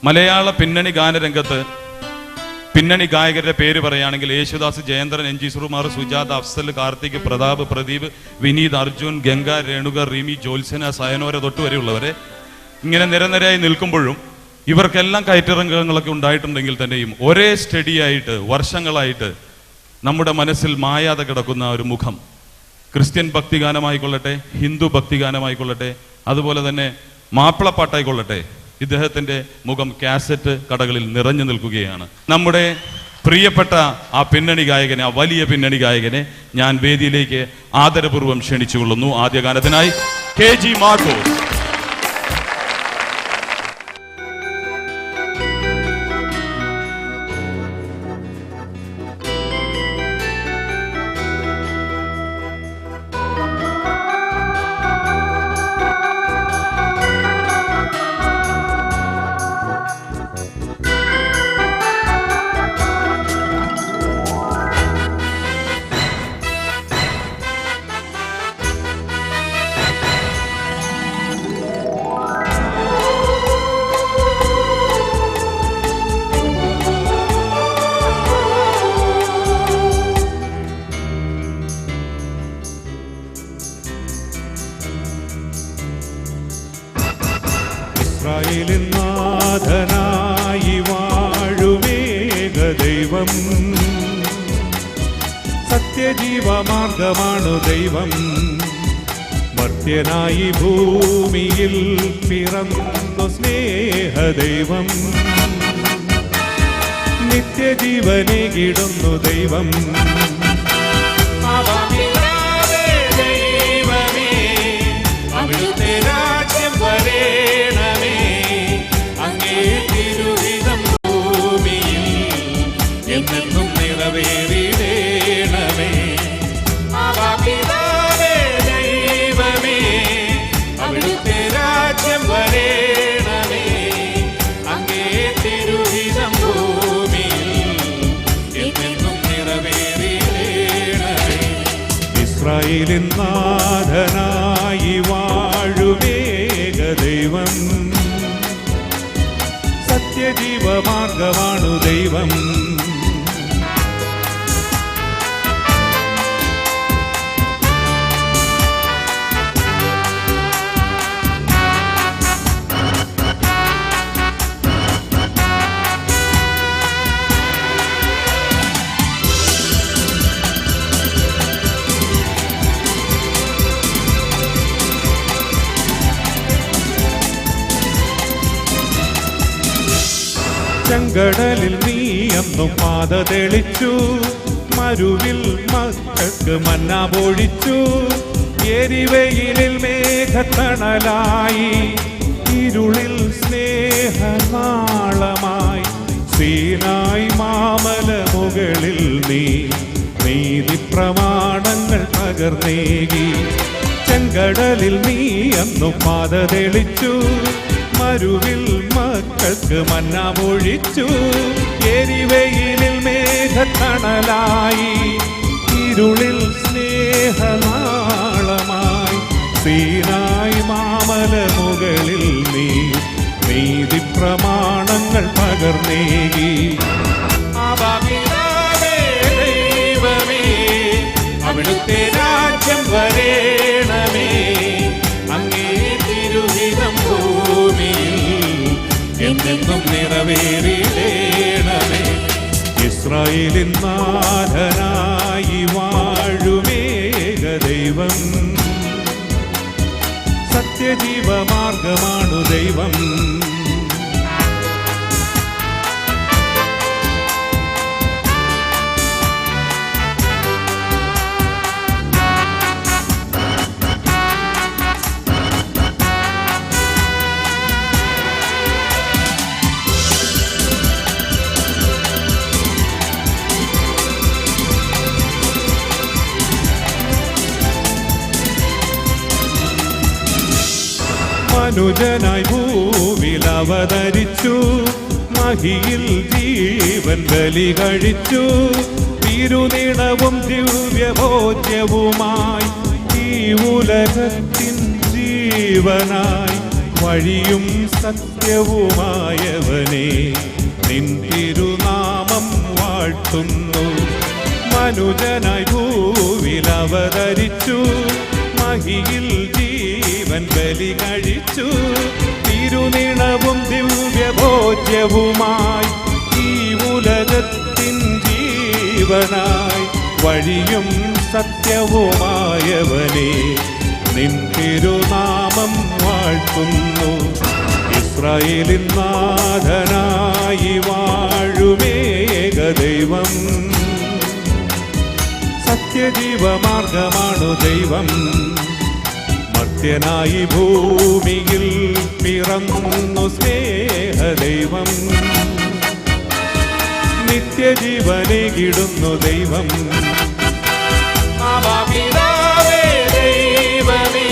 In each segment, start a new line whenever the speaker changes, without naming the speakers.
മലയാള പിന്നണി ഗാനരംഗത്ത് പിന്നണി ഗായകരുടെ പേര് പറയുകയാണെങ്കിൽ യേശുദാസ്, ജയേന്ദ്രൻ, എൻ ജി സുകുമാർ, സുജാത, അഫ്സൽ, കാർത്തിക്, പ്രതാപ്, പ്രദീപ്, വിനീത്, അർജുൻ, ഗംഗ, രേണുക, റിമി, ജോത്സന, സയനോര തൊട്ടുവരെയുള്ളവരെ ഇങ്ങനെ നിരനിരയായി നിൽക്കുമ്പോഴും ഇവർക്കെല്ലാം കയറ്റിറങ്ങങ്ങളൊക്കെ ഉണ്ടായിട്ടുണ്ടെങ്കിൽ തന്നെയും ഒരേ സ്റ്റഡിയായിട്ട് വർഷങ്ങളായിട്ട് നമ്മുടെ മനസ്സിൽ മായാതെ കിടക്കുന്ന ഒരു മുഖം, ക്രിസ്ത്യൻ ഭക്തിഗാനമായിക്കൊള്ളട്ടെ, ഹിന്ദു ഭക്തിഗാനമായിക്കൊള്ളട്ടെ, അതുപോലെ തന്നെ മാപ്പിളപ്പാട്ടായിക്കൊള്ളട്ടെ, ഇദ്ദേഹത്തിന്റെ മുഖം കാസറ്റ് കടകളിൽ നിറഞ്ഞു നിൽക്കുകയാണ്. നമ്മുടെ പ്രിയപ്പെട്ട ആ പിന്നണി ഗായകനെ, ആ വലിയ പിന്നണി ഗായകനെ ഞാൻ വേദിയിലേക്ക് ആദരപൂർവ്വം ക്ഷണിച്ചുകൊള്ളുന്നു. ആദ്യ ഗാനത്തിനായി KG മാർക്കോസ്.
ഇസ്രായേലിൻ നാഥനായി വാഴുമേക ദൈവം, സത്യജീവമാർഗമാണു ദൈവം. മർത്യനായി ഭൂമിയിൽ പിറന്നു സ്നേഹദൈവം, നിത്യജീവനേകിടുന്നു ദൈവം. അവിടുത്തെ രാജ്യം വരേണമേ, അങ്ങേ തിരുഹിതം ഭൂമിയിൽ എന്നെന്നും നിറവേറിടേണമേ. പിതാവേ ദൈവമേ, അവിടുത്തെ രാജ്യം വരേണമേ, അങ്ങേ തിരുഹിതം ഭൂമിയിൽ എന്നെന്നും നിറവേറിടേണമേ. ഇസ്രായേലിൻ നാഥനായി വാഴുമേക ദൈവം, സത്യജീവമാർഗമാണു ദൈവം. ചെങ്കടലിൽ നീ അന്നു പാത തെളിച്ചു, മരുവിൽ മക്കൾക്ക് മന്ന പൊഴിച്ചു. എരിവെയിലിൽ മേഘത്തണലായി, ഇരുളിൽ സ്നേഹനാളമായി. സീനായി മാമല മുകളിൽ നീ നീതി പ്രമാണങ്ങൾ പകർന്നേകി. ചെങ്കടലിൽ നീ അന്നു പാത തെളിച്ചു, മരുവിൽ മക്കൾക്ക് മന്ന പൊഴിച്ചു. എരിവെയിലിൽ മേഘത്തണലായി, ഇരുളിൽ സ്നേഹനാളമായി. സീനായി മാമല മുകളിൽ നീ നീതി പ്രമാണങ്ങൾ പകർന്നേകി. ദൈവമേ, അവിടുത്തെ രാജ്യം വരേണമേ, അങ്ങേ തിരുഹിതം ഭൂമിയിൽ എന്നെന്നും നിറവേറിടേണമേ. ഇസ്രായേലിൻ നാഥനായി വാഴുമേക ദൈവം, സത്യജീവമാർഗമാണു ദൈവം. മനുജനായി ഭൂവിൽ അവതരിച്ചു, മഹിയിൽ ജീവൻ ബലി കഴിച്ചു. തിരുനിണവും ദിവ്യഭോജ്യവുമായി ഈ ഉലകത്തിൻ ജീവനായി വഴിയും സത്യവുമായവനെ നിൻ തിരുനാമം വാഴ്ത്തുന്നു. മനുജനായി ഭൂവിൽ അവതരിച്ചു, മഹിയിൽ ജീവൻ ബലി കഴിച്ചു. തിരുനിണവും ദിവ്യഭോജ്യവുമായി ഈ ഉലകത്തിൻ ജീവനായി വഴിയും സത്യവുമായവനെ നിൻ തിരുനാമം വാഴ്ത്തുന്നു. ഇസ്രായേലിൻ നാഥനായി വാഴുമേക ദൈവം, സത്യജീവമാർഗമാണു ദൈവം. മർത്യനായി ഭൂമിയിൽ പിറന്നു സ്നേഹദൈവം, നിത്യജീവനേകിടുന്നു ദൈവം. ദൈവമേ,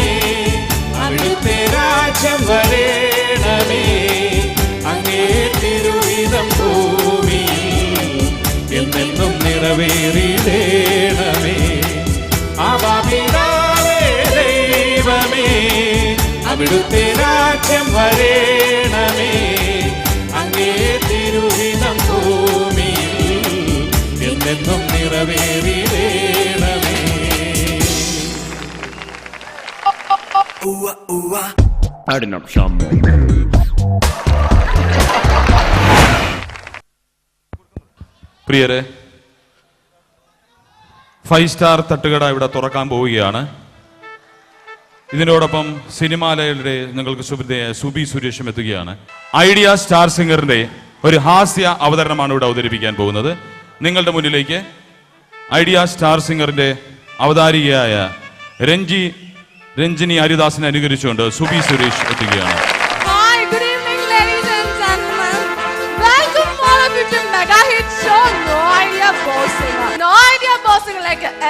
അവിടുത്തെ രാജ്യം വരേണമേ, അങ്ങേ തിരുഹിതം ഭൂമിയിൽ എന്നെന്നും നിറവേറിയിടേണമേ. ദൈവമേ, അവിടുത്തെ രാജ്യം വരേണമേ, അങ്ങേ തിരുഹിതം ഭൂമിയിൽ എന്നെന്നും നിറവേറിയിടേണമേ.
പ്രിയരെ, 5 സ്റ്റാർ തട്ടുകട ഇവിടെ തുറക്കാൻ പോവുകയാണ്. ഇതിനോടൊപ്പം സിനിമാലയുടെ നിങ്ങൾക്ക് സുഹൃത്തായ സുബി സുരേഷും എത്തുകയാണ്. ഐഡിയ സ്റ്റാർ സിംഗറിന്റെ ഒരു ഹാസ്യ അവതരണമാണ് ഇവിടെ അവതരിപ്പിക്കാൻ പോകുന്നത്. നിങ്ങളുടെ മുന്നിലേക്ക് ഐഡിയ സ്റ്റാർ സിംഗറിന്റെ അവതാരികയായ രഞ്ജിനി ഹരിദാസിനെ അനുകരിച്ചുകൊണ്ട് സുബി സുരേഷ് എത്തുകയാണ്.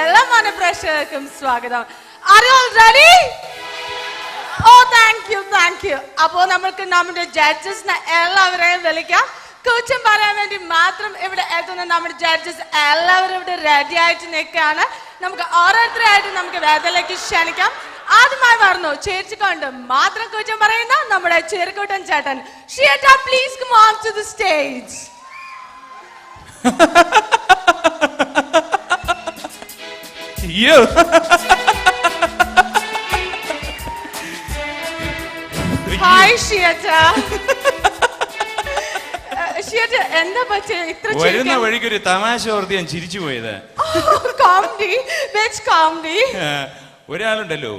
എല്ലാ മനപ്രേക്ഷകർക്കും സ്വാഗതം. Are you all ready? Oh, thank you. അപ്പോ നമുക്ക് നമ്മുടെ ജഡ്ജസിനെ എല്ലാവരെയും വിളിക്കാം. കുറ്റം പറയാൻ വേണ്ടി മാത്രം ഇവിടെ എത്തുന്ന നമ്മുടെ ജഡ്ജസ് എല്ലാവരും ഇവിടെ റെഡി ആയിട്ട് നിൽക്കുകയാണ്. നമുക്ക് ഓരോരുത്തരായിട്ട് നമുക്ക് വേദിയിലേക്ക് ക്ഷണിക്കാം. ആദ്യമായി പറഞ്ഞു ചേച്ചിക്കൊണ്ട് മാത്രം കുറ്റം പറയുന്ന നമ്മുടെ ചെറുകൂട്ടൻ ചേട്ടൻ. ഷിയേട്ട, please come on to the stage. Hi ഷിയേട്ട. ഷിയേട്ട, എന്താ പറ്റിയ ഇത്ര
വരുന്ന വഴിക്കൊരു തമാശ ഓർത്ത് ഞാൻ ചിരിച്ചു പോയത്.
കോമഡി.
ഒരാളുണ്ടല്ലോ,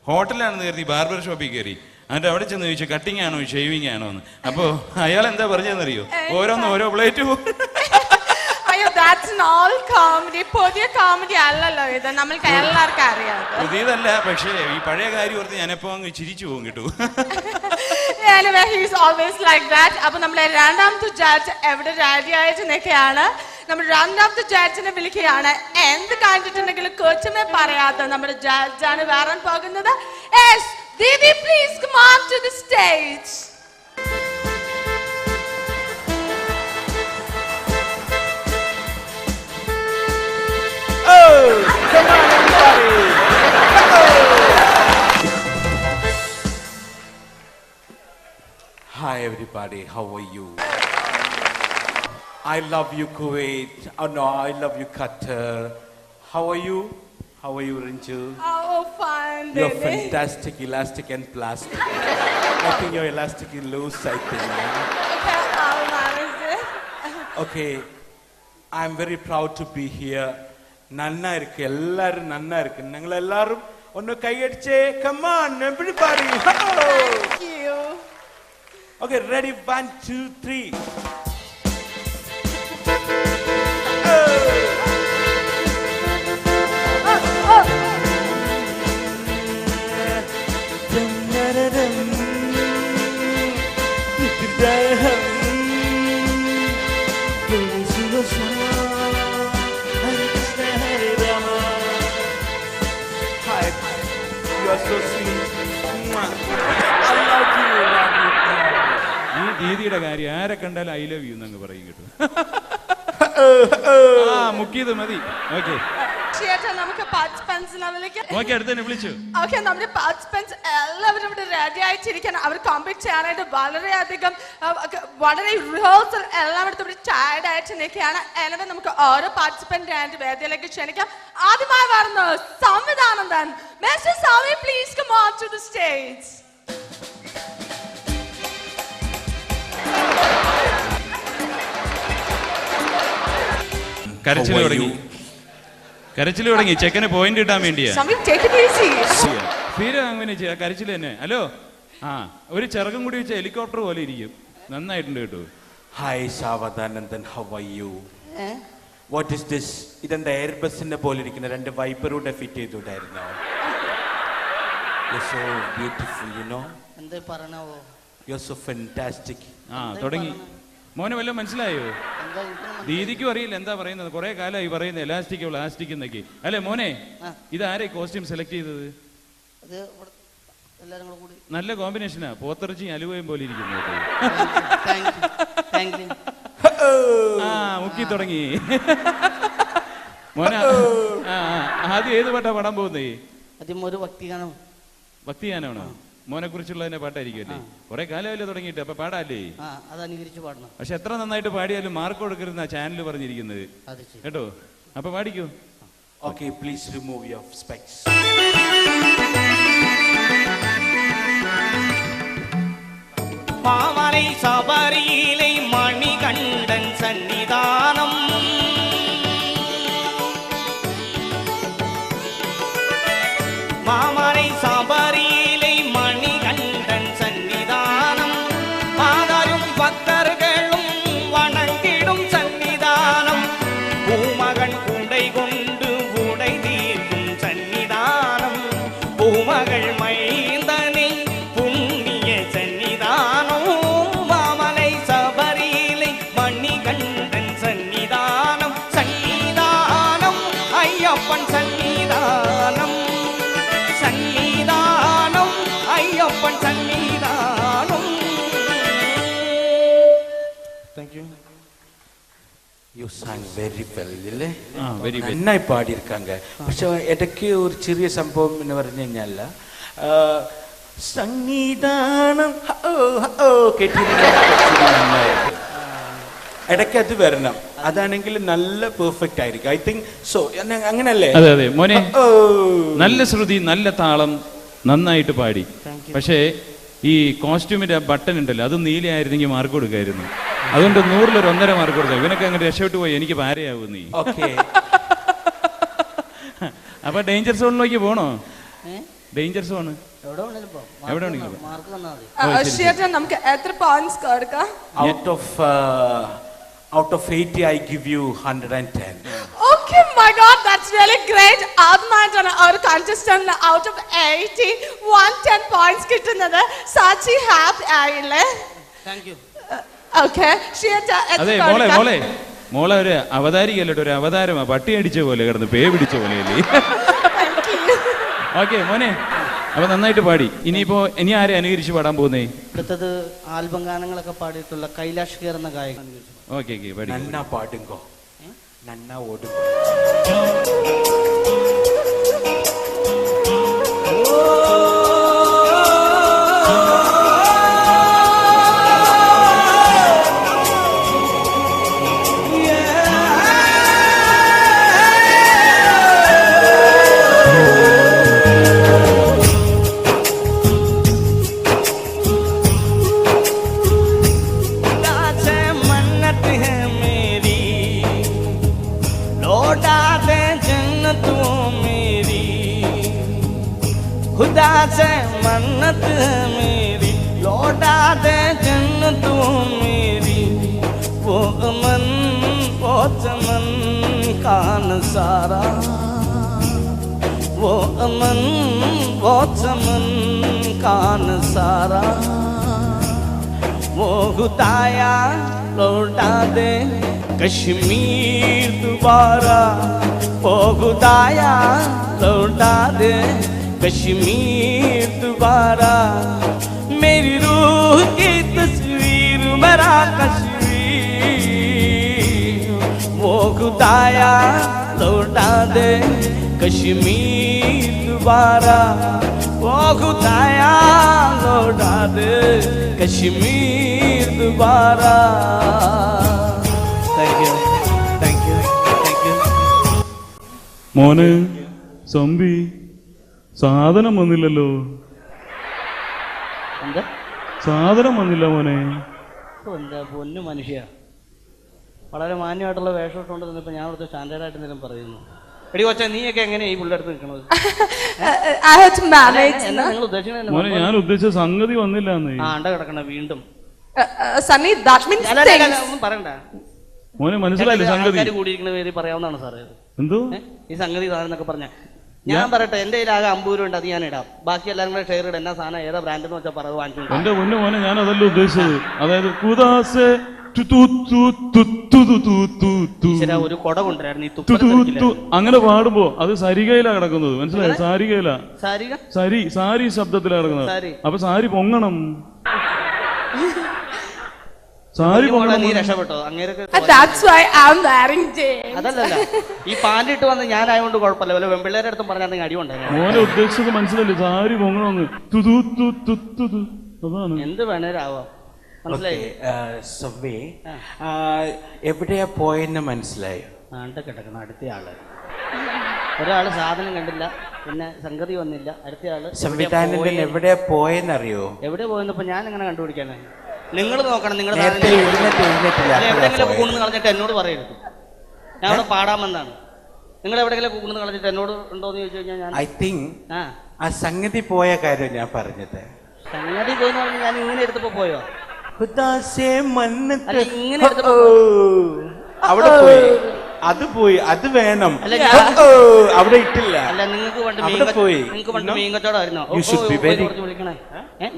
ഹോട്ടലാണെന്ന് കരുതി ബാർബർ ഷോപ്പിൽ കയറി. എന്നിട്ട് അവിടെ ചെന്ന് ചോദിച്ചു കട്ടിങ് ആണോ ഷേവിങ് ആണോ എന്ന്. അപ്പൊ അയാൾ എന്താ പറഞ്ഞെന്നറിയോ? ഓരോ പ്ലേറ്റ്
പുതിയ കോമഡി അല്ലല്ലോ ഇത്, നമ്മൾക്ക് എല്ലാവർക്കും അറിയാം.
പുതിയതല്ല, പക്ഷേ ഈ പഴയ കാര്യം ഓർത്ത് ഞാനെപ്പോ അങ്ങ് ചിരിച്ചു പോകും കേട്ടു.
Anyway, he is always like that. അപ്പൊ നമ്മളെ രണ്ടാമത്തെ ജഡ്ജ് എവിടെ റെഡി ആയിട്ട് നിൽക്കുകയാണ്. നമ്മൾ രണ്ടാമത്തെ ജഡ്ജിനെ വിളിക്കുകയാണ്. എന്ത് കണ്ടിട്ടുണ്ടെങ്കിലും കൊച്ചുമേ പറയാതെ നമ്മുടെ ജഡ്ജാണ് വരാൻ പോകുന്നത്. Didi, please come on to the stage.
Oh, come on everybody. Hi everybody, how are you? I love you Kuwait. Oh no, I love you Qatar. How are you? How are you Rinju?
Oh, fine.
You're fantastic, elastic and plastic. I think you're elastic and loose, I think.
Okay, I'll manage it.
Okay, I'm very proud to be here. നന്നാ ഇருக்கு, എല്ലാരും നന്നാ ഇருக்கு. നിങ്ങൾ എല്ലാരും ഒന്ന് കൈയടിച്ചേ. Come on everybody.
Thank you.
Okay, ready? 1, 2, 3. Hi, you are so sweet. I love you.
ഈ ദീദിയുടെ കാര്യം ആരെ കണ്ടാലും ഐ ലവ് യു എന്നങ്ങ് പറയും കേട്ടോ. മുക്കിയത് മതി. ഓക്കെ
ചേട്ടാ, നമുക്ക് പാർട്ടിസിപ്പൻസിനെ വിളിക്കാം.
ഓക്കെ, അടുത്തന്നെ വിളിച്ചു.
ഓക്കെ, നമ്മുടെ പാർട്ടിസിപ്പൻസ് എല്ലാവരും ഇവിടെ റെഡി ആയിട്ടിരിക്കണം. അവർ കോമ്പീറ്റ് ചെയ്യാനായിട്ട് വളരെയധികം വളരെ റിഹേഴ്സൽ എല്ലായിടത്തും ഇവിടെ ടയർഡ് ആയിട്ട് നിൽക്കുകയാണ്. எனவே നമുക്ക് ഓരോ പാർട്ടിസിപ്പന്റ് ആയിട്ട് വേദിയിലേക്ക് ക്ഷണിക്കാം. ആദ്യമായി വരുന്നു സംവിധാനന്ദൻ. Mister Sami, please come on to the stage.
കരച്ചിൽ തുടങ്ങി. ചെക്കന് പോയിന്റ് കിട്ടാൻ വേണ്ടിയാ. കരച്ചിൽ തന്നെ. ഹലോ, ആ ഒരു ചെറുക്കം കൂടി വെച്ച ഹെലികോപ്റ്റർ പോലെ ഇരിക്കും. നന്നായിട്ടുണ്ട് കേട്ടോ.
Hi Savadhanandan, how are you? What is this? ഇതെന്താ എയർബസിന്റെ പോലെ ഇരിക്കുന്ന രണ്ട് വൈപ്പറൂടെ ഫിറ്റ് ചെയ്തിട്ടായിരുന്നോ? So beautiful, you know.
എന്തേ പറയണവോ?
You are so fantastic.
ആ തുടങ്ങി. മോനെ വല്ലതും മനസ്സിലായോ? ദീദിക്കും അറിയില്ല എന്താ പറയുന്നത്. കുറെ കാലമായി പറയുന്നത് എലാസ്റ്റിക് പ്ലാസ്റ്റിക് എന്നൊക്കെ. അല്ലെ മോനെ, ഇതാരെ കോസ്റ്റ്യൂം സെലക്ട് ചെയ്തത്? നല്ല കോമ്പിനേഷനാ. പോത്തിറച്ചി അലുവയും പോലെ ഇരിക്കുന്നു. ആ മുക്കി തുടങ്ങി. മോനെ ആദ്യം ഏത് പാട്ടാ പാടാൻ പോകുന്നേ? ഭക്തിഗാനമാണോ? മോനെ കുറിച്ചുള്ള പാട്ടായിരിക്കും അല്ലേ? കുറെ കാലമല്ലേ തുടങ്ങിയിട്ട്, അപ്പൊ പാടാല്ലേ? പക്ഷെ എത്ര നന്നായിട്ട് പാടിയാലും മാർക്ക് കൊടുക്കരുന്ന ചാനൽ പറഞ്ഞിരിക്കുന്നത് കേട്ടോ. അപ്പൊ പാടിക്കൂ.
Okay, please remove your specs.
மாமலை சபரியிலை மணிகண்டன் சன்னிதானம் மாமலை சபரியிலை மணிகண்டன் சன்னிதானம் மாதரும் பக்தர்களும் வணங்கிடும் சன்னிதானம் பூமகன் குண்டை கொண்டு உடை தீர்க்கும் சன்னிதானம் பூமகள் மைந்தனை புண்ணிய சன்னிதானம் மாமலை சபரியிலை மணிகண்டன் சன்னிதானம் சன்னிதானம் ஐயப்பன் சன்னிதானம் சன்னிதானம் ஐயப்பன் சன்னிதானம்.
Thank you. You sang very well, ഇല്ലേ?
Very well.
നന്നായി പാടിയിരിക്കാങ്ക. പക്ഷെ ഇടയ്ക്ക് ഒരു ചെറിയ സംഭവം എന്ന് പറഞ്ഞു കഴിഞ്ഞാൽ സംഗീതാനം കേട്ടിരുന്ന ഇടയ്ക്ക് അത് വരണം. അതാണെങ്കിൽ നല്ല പെർഫെക്റ്റ് ആയിരിക്കും. I think so. അങ്ങനല്ലേ?
അതെ അതെ മോനെ, നല്ല ശ്രുതി, നല്ല താളം, നന്നായിട്ട് പാടി. പക്ഷേ ഈ കോസ്റ്റ്യൂമിന്റെ ബട്ടൺ ഉണ്ടല്ലോ, അത് നീലയായിരുന്നെങ്കിൽ മാർക്ക് കൊടുക്കായിരുന്നു. അതുകൊണ്ട് 100-ൽ 1.5 മാർക്ക് കൊടുക്കാം. ഇവനൊക്കെ അങ്ങനെ രക്ഷപ്പെട്ടു പോയി. എനിക്ക് പാരയാവും നീ. അപ്പൊ ഡേഞ്ചർ സോണിലേക്ക് പോണോ? ഡേഞ്ചർ സോണ് എവിടെ
നമുക്ക് എത്ര പോയിന്റ്സ് കൊടുക്കാം?
Out of 80, I give you 110.
Okay, my God, that's really great. ആദ്യമായിട്ടാണ് ഒരു contestant out of 80 110 points കിട്ടുന്നത്. സാച്ചി ഹാപ്പി ആയില്ലേ? Okay,
അതെ മോളെ ഒരു അവതാരികല്ലോ, ഒരു അവതാരമാ. പട്ടി അടിച്ച പോലെ കിടന്ന് പേ പിടിച്ച പോലെ അല്ലേ? ഓക്കെ മോനെ, അപ്പൊ നന്നായിട്ട് പാടി. ഇനി ആരെ അനുകരിച്ച് പാടാൻ പോകുന്നേ?
അടുത്തത് ആൽബം ഗാനങ്ങളൊക്കെ പാടിയിട്ടുള്ള കൈലാഷ് ഖേർ എന്ന ഗായകൻ.
ഓക്കെ പാടി.
നന്നാ പാടുങ്കോ, നന്നാ ഓടുങ്കോ.
खुदा से मन्नत है मेरी, लौटा दे जन्नत मेरी, वो अमन वो चमन का नज़ारा, वो अमन वो चमन का नज़ारा, वो खुदाया लौटा दे कश्मीर दोबारा, वो खुदाया लौटा दे कश्मीर दोबारा, मेरी रूह की तस्वीर मेरा कश्मीर, वो खुदाया लौटा दे कश्मीर दोबारा പോകുതായാ लौटा दे कश्मीर दोबारा thank you thank you thank you
മോനെ സമ്പി സാധനം വന്നില്ലല്ലോ.
എന്താ
സാധനം വന്നില്ല മോനെ.
എന്താ പൊന്നു മനുഷ്യ, വളരെ മാന്യമായിട്ടുള്ള വേഷം ഇട്ടുകൊണ്ട് നിന്നപ്പോൾ ഞാൻ അവിടുത്തെ സ്റ്റാൻഡേർഡായിട്ട് എന്തെങ്കിലും പറയുന്നു. എടി കൊച്ചാ, നീയൊക്കെ എങ്ങനെയാ ഈ പുള്ളിയെടുത്ത് നിൽക്കണത്?
I had to manage.
എന്നാ നിങ്ങൾ ഉദ്ദേശിക്കുന്നത്?
മോനെ ഞാൻ ഉദ്ദേശിച്ച സംഗതി വന്നില്ല എന്ന്.
അണ്ട കിടക്കണ വീണ്ടും.
Sunny, that means things.
ഒന്നും പറയണ്ട.
മോനെ മനസ്സിലായില്ലേ സംഗതി?
ആൾക്കാർ കൂടിയിരിക്കുന്ന പേര് പറയാവുന്നതാണ് സാറേ.
എന്തോ
ഈ സംഗതി സാധനം പറഞ്ഞ ഞാൻ പറയട്ടെ, എന്റെ കയ്യിലാകെ 50 രൂപ ഉണ്ട്, അത് ഞാൻ ഇടാം. ബാക്കി എല്ലാവരും കൂടെ ഷെയർ ഇടാം. എന്നാ സാധനം ഏതാ ബ്രാൻഡ് എന്ന് വെച്ചാൽ പറത് വാങ്ങിച്ചു.
എന്റെ പൊന്നു മോനെ, ഞാൻ അതല്ല ഉദ്ദേശിച്ചത്. അതായത്
ഒരു കൊട കൊണ്ടുവരായിരുന്നു.
അങ്ങനെ പാടുമ്പോ അത് സരികയിലാ കിടക്കുന്നത്, മനസ്സിലായോ? സാരികയില സാരി ശബ്ദത്തിലാ കിടക്കുന്നത്. അപ്പൊ സാരി പൊങ്ങണം, സാരി പൊങ്ങണം.
നീ രക്ഷപ്പെട്ടോ?
That's why I'm wearing jeans.
അതല്ല, ഈ പാന്റ് ഇട്ട് വന്ന് ഞാനായതുകൊണ്ട് കുഴപ്പമില്ല. വല്ല വെമ്പിള്ളേരുടെ അടുത്തും പറഞ്ഞാൽ അടി ഉണ്ടായിരുന്നു.
മോനെ ഉദ്ദേശിച്ചത് മനസ്സിലല്ലേ? സാരി പൊങ്ങണമെന്ന്. അതാണ്.
എന്ത് വേണേരാവാം, മനസ്സിലായി?
എവിടെയാ പോയെന്ന് മനസ്സിലായോ?
ആണ്ട കിടക്കണം അടുത്തയാള്. ഒരാള് സാധനം കണ്ടില്ല, പിന്നെ സംഗതി വന്നില്ല. അടുത്തയാള്
സംവിധാനത്തിൽ എവിടെയാ പോയെന്നറിയോ?
എവിടെ പോയെന്നപ്പോ ഞാൻ എങ്ങനെ കണ്ടുപിടിക്കാനാ? നിങ്ങൾ നോക്കണം. നിങ്ങളുടെ എവിടെയെങ്കിലും കൂണെന്ന് കളഞ്ഞിട്ട് എന്നോട് പറയരുത്. ഞാൻ അവിടെ പാടാമെന്നാണ്. നിങ്ങൾ എവിടെയെങ്കിലും കൂണെന്ന് കളഞ്ഞിട്ട് എന്നോട് ഉണ്ടോന്ന് ചോദിച്ചു കഴിഞ്ഞാൽ ഞാൻ
ഐ തിങ്ക് ആ സംഗതി പോയ കാര്യം ഞാൻ പറഞ്ഞത്.
സംഗതി പോയെന്ന് പറഞ്ഞാൽ ഞാൻ ഇങ്ങനെ എടുത്തപ്പോ പോയോ?
ഇങ്ങനെ അവിടെ പോയി, അത് പോയി, അത് വേണം. അവിടെ ഇട്ടില്ല.
അല്ല, നിങ്ങൾക്ക് പണ്ട് മീൻ കച്ചവടമായിരുന്നോ? വിളിക്കണേ,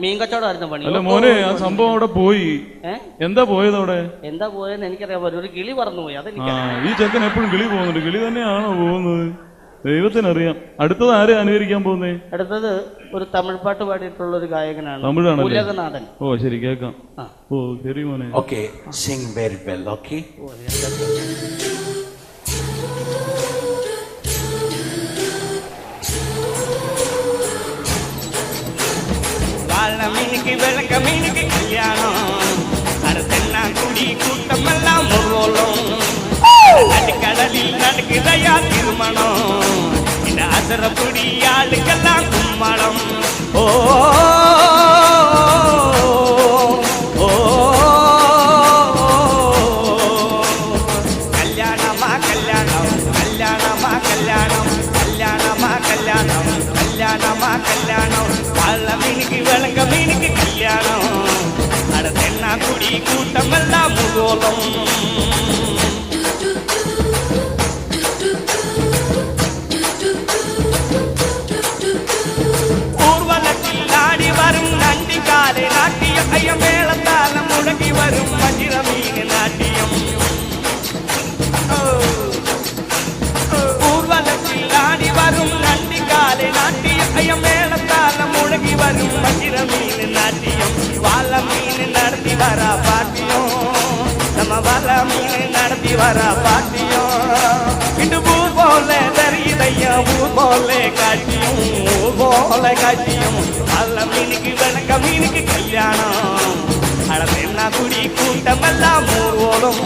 മീൻ കച്ചവടമായിരുന്നു പണി.
അല്ല മോനെ, ആ സംഭവം അവിടെ പോയി. എന്താ പോയത് അവിടെ?
എന്താ പോയെന്ന് എനിക്കറിയാം. ഒരു കിളി പറന്നു പോയി. അതെനിക്ക്.
ഈ ചെക്കൻ എപ്പോഴും കിളി പോകുന്നുണ്ട്. കിളി തന്നെയാണോ പോകുന്നത്? ദൈവത്തിനറിയാം. അടുത്തത് ആരെ അനുകരിക്കാൻ പോകുന്നേ?
അടുത്തത് ഒരു തമിഴ് പാട്ട് പാടിയിട്ടുള്ള ഒരു ഗായകനാണ്,
തമിഴാണ്
ഉലകനാഥൻ.
ഓ ശരി, കേൾക്കാം. ഓ ശരി മോനെ.
Okay, Singh very well. Okay,
மீனுக்கு விளக்க மீனுக்கு கல்யாணம், அடுத்தென்னா குடி கூட்டமெல்லாம் முருவோலம், நடுக்கடலில் நடக்குதையா திருமணம், இந்த அசரப்புடி ஆளுக்கெல்லாம் கும்மாளம். ஓ கல்யாணமா கல்யாணம், கல்யாணமா கல்யாணம், கல்யாணமா கல்யாணம், கல்யாணமா கல்யாணம், பல மீனுக்கு விளங்க மீனுக்கு கல்யாணம், அடுத்தென்னா குடி கூட்டமெல்லாம் முகோலம். ஊர்வலத்தில் ஆடி வரும் நண்டி காலை நாட்டியம், ஐய மேளத்தாளம் முழங்கி வரும் வஞ்சிர மீன் நாட்டியம். ஊர்வலத்தில் ஆடி வரும் நண்டி காலை நாட்டியம், ஐய மேளத்தாளம் முழங்கி வரும் வஞ்சிர மீன் நாட்டியம். வாழ மீன் நடத்தி வர பாட்டியம், நம்ம வள மீன் நடத்தி வர பாட்டியம். இது ஊர் போல தெரியுதையா, ஊர் போல காட்டியம், ஊர் போல காட்டியம். வள மீனுக்கு விளக்க மீனுக்கு கல்யாணம், அடப்பெண்ணா குடி கூட்டமெல்லாம் ஊர்வலம்.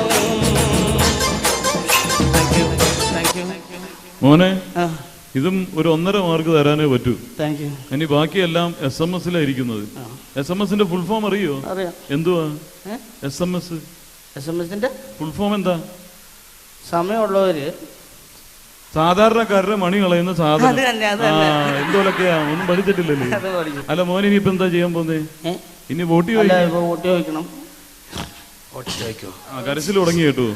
മോനെ, ഇതും ഒരു 1.5 മാർക്ക് തരാനേ പറ്റൂ.
Thank you.
ഇനി ബാക്കിയെല്ലാം SMS-ലായിരിക്കുന്നത്. SMS-ന്റെ ഫുൾ ഫോം അറിയോ? എന്തുവാ SMS?
SMS-ന്റെ
ഫുൾ ഫോം എന്താ?
സമയമുള്ളവര്
സാധാരണക്കാരുടെ മണി കളയുന്ന സാധനം. എന്തോലൊക്കെയാ, ഒന്നും പഠിച്ചിട്ടില്ലല്ലേ? അല്ല മോനെ, ഇനിയിപ്പോ എന്താ ചെയ്യാൻ പോന്നേ? ഇനി വോട്ട്
ചോദിക്കണം.
കരച്ചിൽ തുടങ്ങി കേട്ടോ.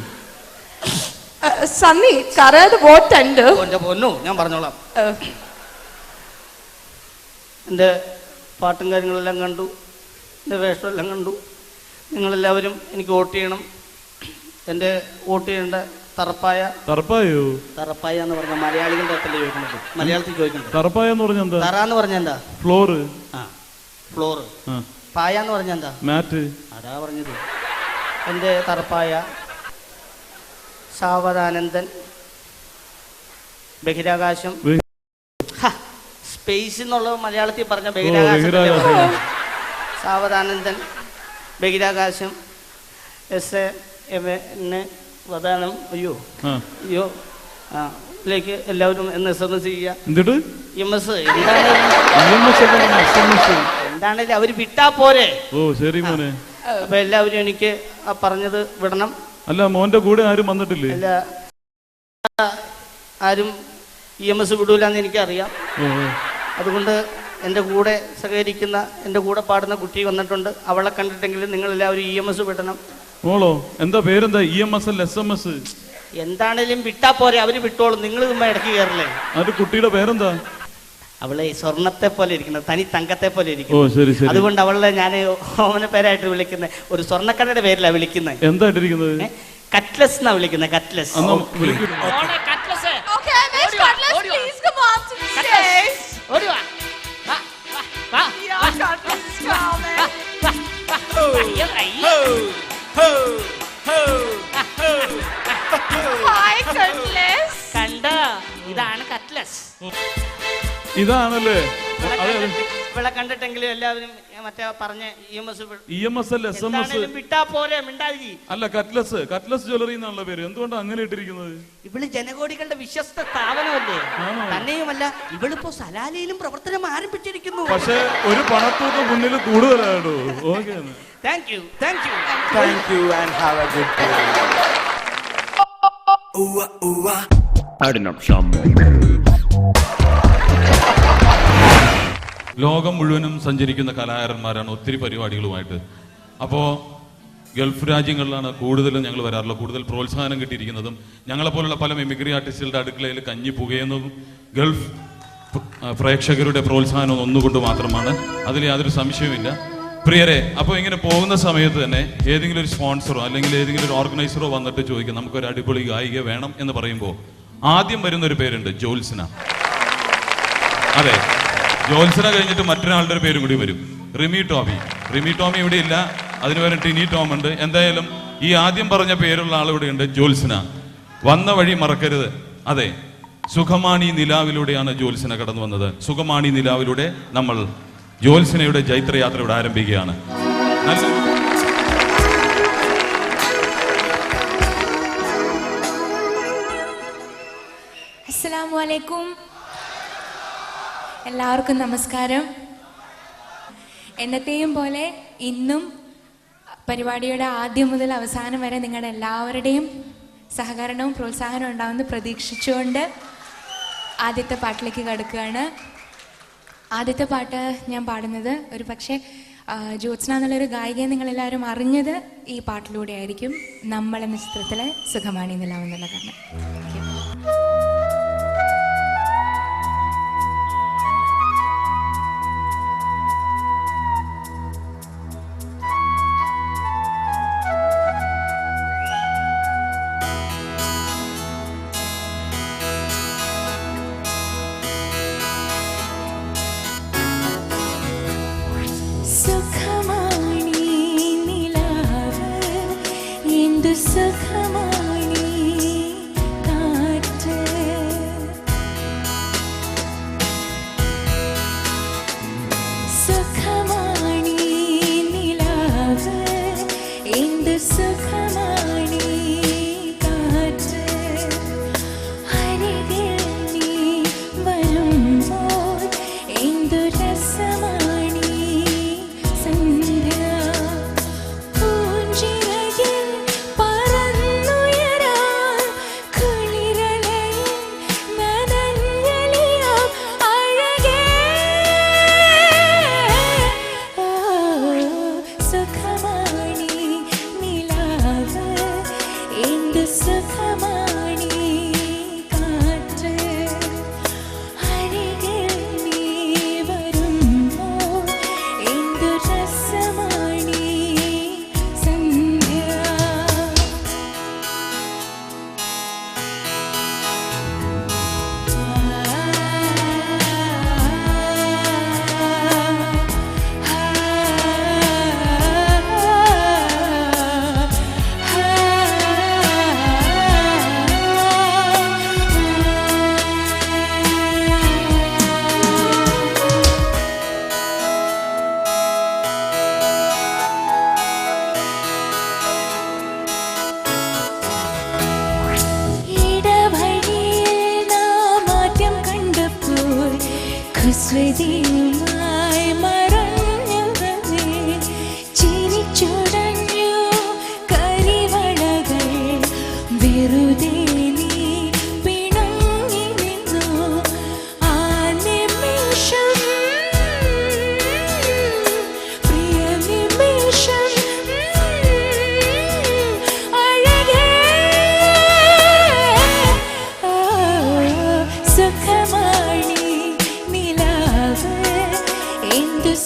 സണ്ണി, കരയാതെ വോട്ടുണ്ട്.
പൊന്നു, ഞാൻ പറഞ്ഞോളാം. എൻ്റെ പാട്ടും കാര്യങ്ങളെല്ലാം കണ്ടു, എൻ്റെ വേഷമെല്ലാം കണ്ടു. നിങ്ങളെല്ലാവരും എനിക്ക് വോട്ട് ചെയ്യണം. എൻ്റെ വോട്ട് ചെയ്യേണ്ട
തറപ്പായോ?
തറപ്പായ എന്ന് പറഞ്ഞ മലയാളികളുടെ അടുത്തല്ലേ ചോദിക്കുന്നത്? മലയാളത്തിൽ ചോദിക്കുന്നത്.
തറപ്പായ എന്ന് പറഞ്ഞ എന്താ?
തറ എന്ന് പറഞ്ഞ എന്താ?
ഫ്ലോറ്.
ഫ്ലോറ്. പായ എന്ന് പറഞ്ഞ എന്താ?
മാറ്റ്.
അതാ പറഞ്ഞത്. എൻ്റെ തറപ്പായ സാവധാനന്ദൻ ബഹിരാകാശം. സ്പേസ് എന്നുള്ളത് മലയാളത്തിൽ പറഞ്ഞ
ബഹിരാകാശം.
സാവധാനന്ദൻ, ബഹിരാകാശം, വദാനം. അയ്യോ ലേക്ക് എല്ലാവരും SMS ചെയ്യുക.
എന്നിട്ട്
MS എന്താണേലും അവര് വിട്ടാ പോരെ.
ഓ ശരി മോനെ.
അപ്പൊ എല്ലാവരും എനിക്ക് ആ പറഞ്ഞത് വിടണം.
അല്ല മോന്റെ കൂടെ ആരും വന്നിട്ടില്ലേ?
അല്ല, ആരും EMS വിടൂലെന്ന് എനിക്കറിയാം. അതുകൊണ്ട് എൻ്റെ കൂടെ സഹകരിക്കുന്ന, എൻ്റെ കൂടെ പാടുന്ന കുട്ടി വന്നിട്ടുണ്ട്. അവളെ കണ്ടിട്ടെങ്കിലും നിങ്ങൾ എല്ലാവരും EMS വിടണം.
മോളോ എന്താ പേരെന്താ? EMS അല്ല SMS.
എന്താണേലും വിട്ടാ പോരെ, അവര് വിട്ടോളും. നിങ്ങൾ ഇതുമ്മ ഇടയ്ക്ക് കയറില്ലേ.
അത് കുട്ടിയുടെ പേരെന്താ?
അവളെ സ്വർണത്തെ പോലെ ഇരിക്കുന്നത്, തനി തങ്കത്തെ പോലെ
ഓ
ഇരിക്കുന്നത്.
ശരി ശരി.
അതുകൊണ്ട് അവളെ ഞാൻ ഓമന പേരായിട്ട് വിളിക്കുന്നത്. ഒരു സ്വർണ്ണക്കടയുടെ പേരിലാണ് വിളിക്കുന്നത്.
എന്താ ഇട്ടിരിക്കുന്നത്?
കട്ട്ലസ് എന്നാ വിളിക്കുന്നത്. Cutlets.
Okay, Miss Cutlass, please come on to the stage. Yeah, Cutlass is coming. Hi, Cutlass.
കണ്ട, ഇതാണ് കട്ട്ലസ്.
ഇതാണല്ലേ?
ഇവളെ കണ്ടിട്ടെങ്കിലും എല്ലാവരും മറ്റേ പറഞ്ഞ
EMS അല്ല SMS.
വിട്ടാ പോരെ, മിണ്ടാതി.
അല്ല കട്ട്ലസ്. കട്ട്ലസ് ജ്വല്ലറി എന്നുള്ള പേര്. എന്തുകൊണ്ടാണ് അങ്ങനെ ഇട്ടിരിക്കുന്നത്?
ഇവള് ജനകോടികളുടെ വിശ്വസ്ത സ്ഥാപനമല്ലേ. തന്നെയുമല്ല, ഇവളിപ്പോ സലാലയിലും പ്രവർത്തനം ആരംഭിച്ചിരിക്കുന്നു.
പക്ഷെ ഒരു പണത്തൂക്കം മുന്നിൽ കൂടുതലാണോ? Okay.
Thank you.
Thank you and have a good day.
ലോകം മുഴുവനും സഞ്ചരിക്കുന്ന കലാകാരന്മാരാണ് ഒത്തിരി പരിപാടികളുമായിട്ട്. അപ്പോൾ ഗൾഫ് രാജ്യങ്ങളിലാണ് കൂടുതലും ഞങ്ങൾ വരാറുള്ളത്. കൂടുതൽ പ്രോത്സാഹനം കിട്ടിയിരിക്കുന്നതും ഞങ്ങളെപ്പോലുള്ള പല മിമിക്രി ആർട്ടിസ്റ്റുകളുടെ അടുക്കളയിൽ കഞ്ഞി പുകയുന്നതും ഗൾഫ് പ്രേക്ഷകരുടെ പ്രോത്സാഹനം ഒന്നുകൊണ്ട് മാത്രമാണ്. അതിൽ യാതൊരു സംശയവുമില്ല. പ്രിയരെ, അപ്പോൾ ഇങ്ങനെ പോകുന്ന സമയത്ത് തന്നെ ഏതെങ്കിലും ഒരു സ്പോൺസറോ അല്ലെങ്കിൽ ഏതെങ്കിലും ഒരു ഓർഗനൈസറോ വന്നിട്ട് ചോദിക്കും നമുക്കൊരു അടിപൊളി ഗായിക വേണം എന്ന് പറയുമ്പോൾ ആദ്യം വരുന്നൊരു പേരുണ്ട്, ജ്യോത്സന. അതെ, ജ്യോത്സന കഴിഞ്ഞിട്ട് മറ്റൊരാളുടെ ഒരു പേരും കൂടി വരും, റിമി ടോമി. റിമി ടോമി ഇവിടെ ഇല്ല, അതിന് പേര് ടിനി ടോം ഉണ്ട്. എന്തായാലും ഈ ആദ്യം പറഞ്ഞ പേരുള്ള ആളിവിടെ ഉണ്ട്, ജ്യോത്സന. വന്ന വഴി മറക്കരുത്. അതെ, സുഖമാണി നിലാവിലൂടെയാണ് ജ്യോത്സന കടന്നു വന്നത്. സുഖമാണി നിലാവിലൂടെ നമ്മൾ ജ്യോത്സനയുടെ ജൈത്രയാത്ര ഇവിടെ ആരംഭിക്കുകയാണ്.
അസ്സലാമു അലൈക്കും. എല്ലാവർക്കും നമസ്കാരം. എന്നത്തെയും പോലെ ഇന്നും പരിപാടിയുടെ ആദ്യം മുതൽ അവസാനം വരെ നിങ്ങളുടെ എല്ലാവരുടെയും സഹകരണവും പ്രോത്സാഹനവും ഉണ്ടാവുമെന്ന് പ്രതീക്ഷിച്ചുകൊണ്ട് ആദ്യത്തെ പാട്ടിലേക്ക് കടക്കുകയാണ്. ആദ്യത്തെ പാട്ട് ഞാൻ പാടുന്നത് ഒരു പക്ഷേ ജ്യോത്സന എന്നുള്ളൊരു ഗായികയെ നിങ്ങളെല്ലാവരും അറിഞ്ഞത് ഈ പാട്ടിലൂടെ ആയിരിക്കും. നമ്മൾ എന്ന ചിത്രത്തിലെ സുഖമാണി നിലാവെന്നുള്ള ഗാനം.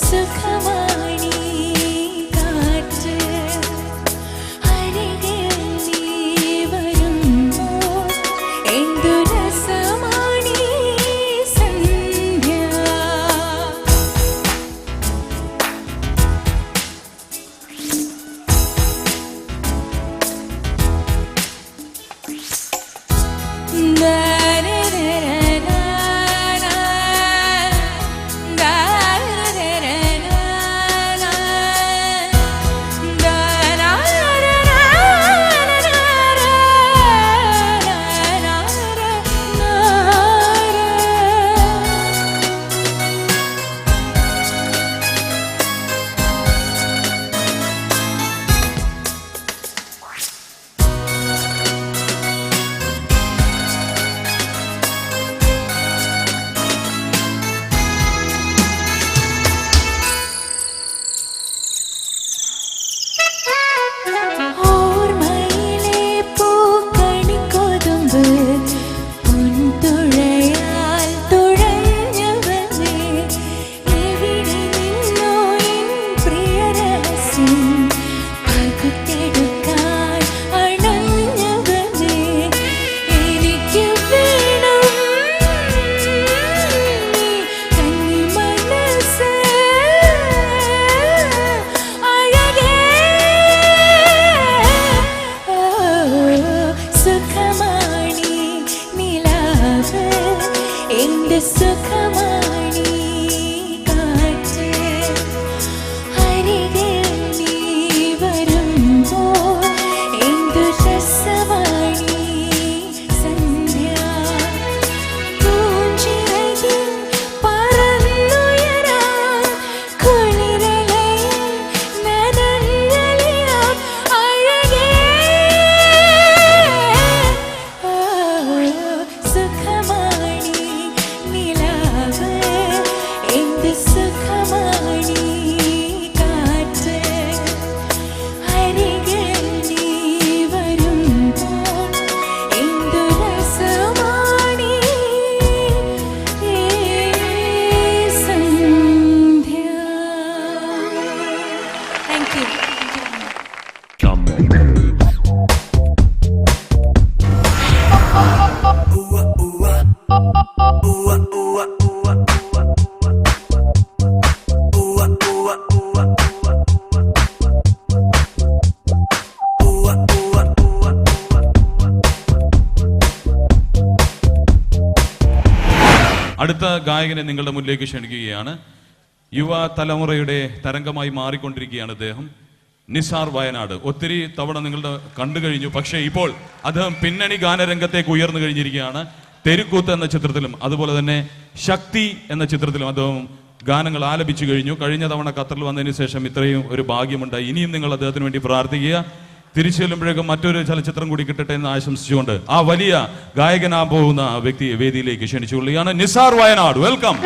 സുഖമാണീ കാറ്റ് അരികിൽ നീ വരുമ്പോൾ എന്തു രസമാണീ സന്ധ്യ
അടുത്ത ഗായകനെ നിങ്ങളുടെ മുന്നിലേക്ക് ക്ഷണിക്കുകയാണ്. യുവ തലമുറയുടെ തരംഗമായി മാറിക്കൊണ്ടിരിക്കുകയാണ് അദ്ദേഹം. നിസാർ വയനാട് ഒത്തിരി തവണ നിങ്ങളുടെ കണ്ടു കഴിഞ്ഞു. പക്ഷേ ഇപ്പോൾ അദ്ദേഹം പിന്നണി ഗാനരംഗത്തേക്ക് ഉയർന്നു കഴിഞ്ഞിരിക്കുകയാണ്. തെരുക്കൂത്ത് എന്ന ചിത്രത്തിലും അതുപോലെ തന്നെ ശക്തി എന്ന ചിത്രത്തിലും അദ്ദേഹം ഗാനങ്ങൾ ആലപിച്ചു കഴിഞ്ഞു. കഴിഞ്ഞ തവണ ഖത്തറിൽ വന്നതിന് ശേഷം ഇത്രയും ഒരു ഭാഗ്യമുണ്ടായി. ഇനിയും നിങ്ങൾ അദ്ദേഹത്തിന് വേണ്ടി പ്രാർത്ഥിക്കുക. തിരിച്ചു ചെല്ലുമ്പോഴേക്കും മറ്റൊരു ചലച്ചിത്രം കൂടി കിട്ടട്ടെ എന്ന് ആശംസിച്ചുകൊണ്ട് ആ വലിയ ഗായകനാ പോകുന്ന വ്യക്തിയെ വേദിയിലേക്ക് ക്ഷണിച്ചുകൊള്ളുകയാണ്. നിസാർ വയനാട്, വെൽക്കം.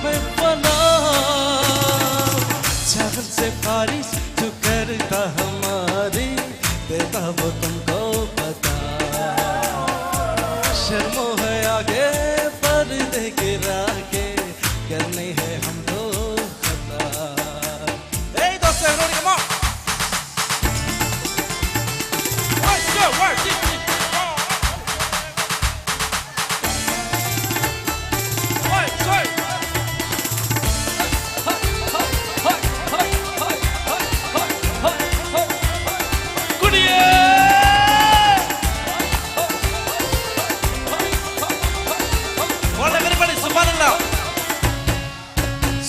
में फना चाहत से बारिश जो करता हमारी देता वो तुमको पता शर्मो है आगे पर्दे गिरा के करनी है हमको खता Hey दोस्त everybody come on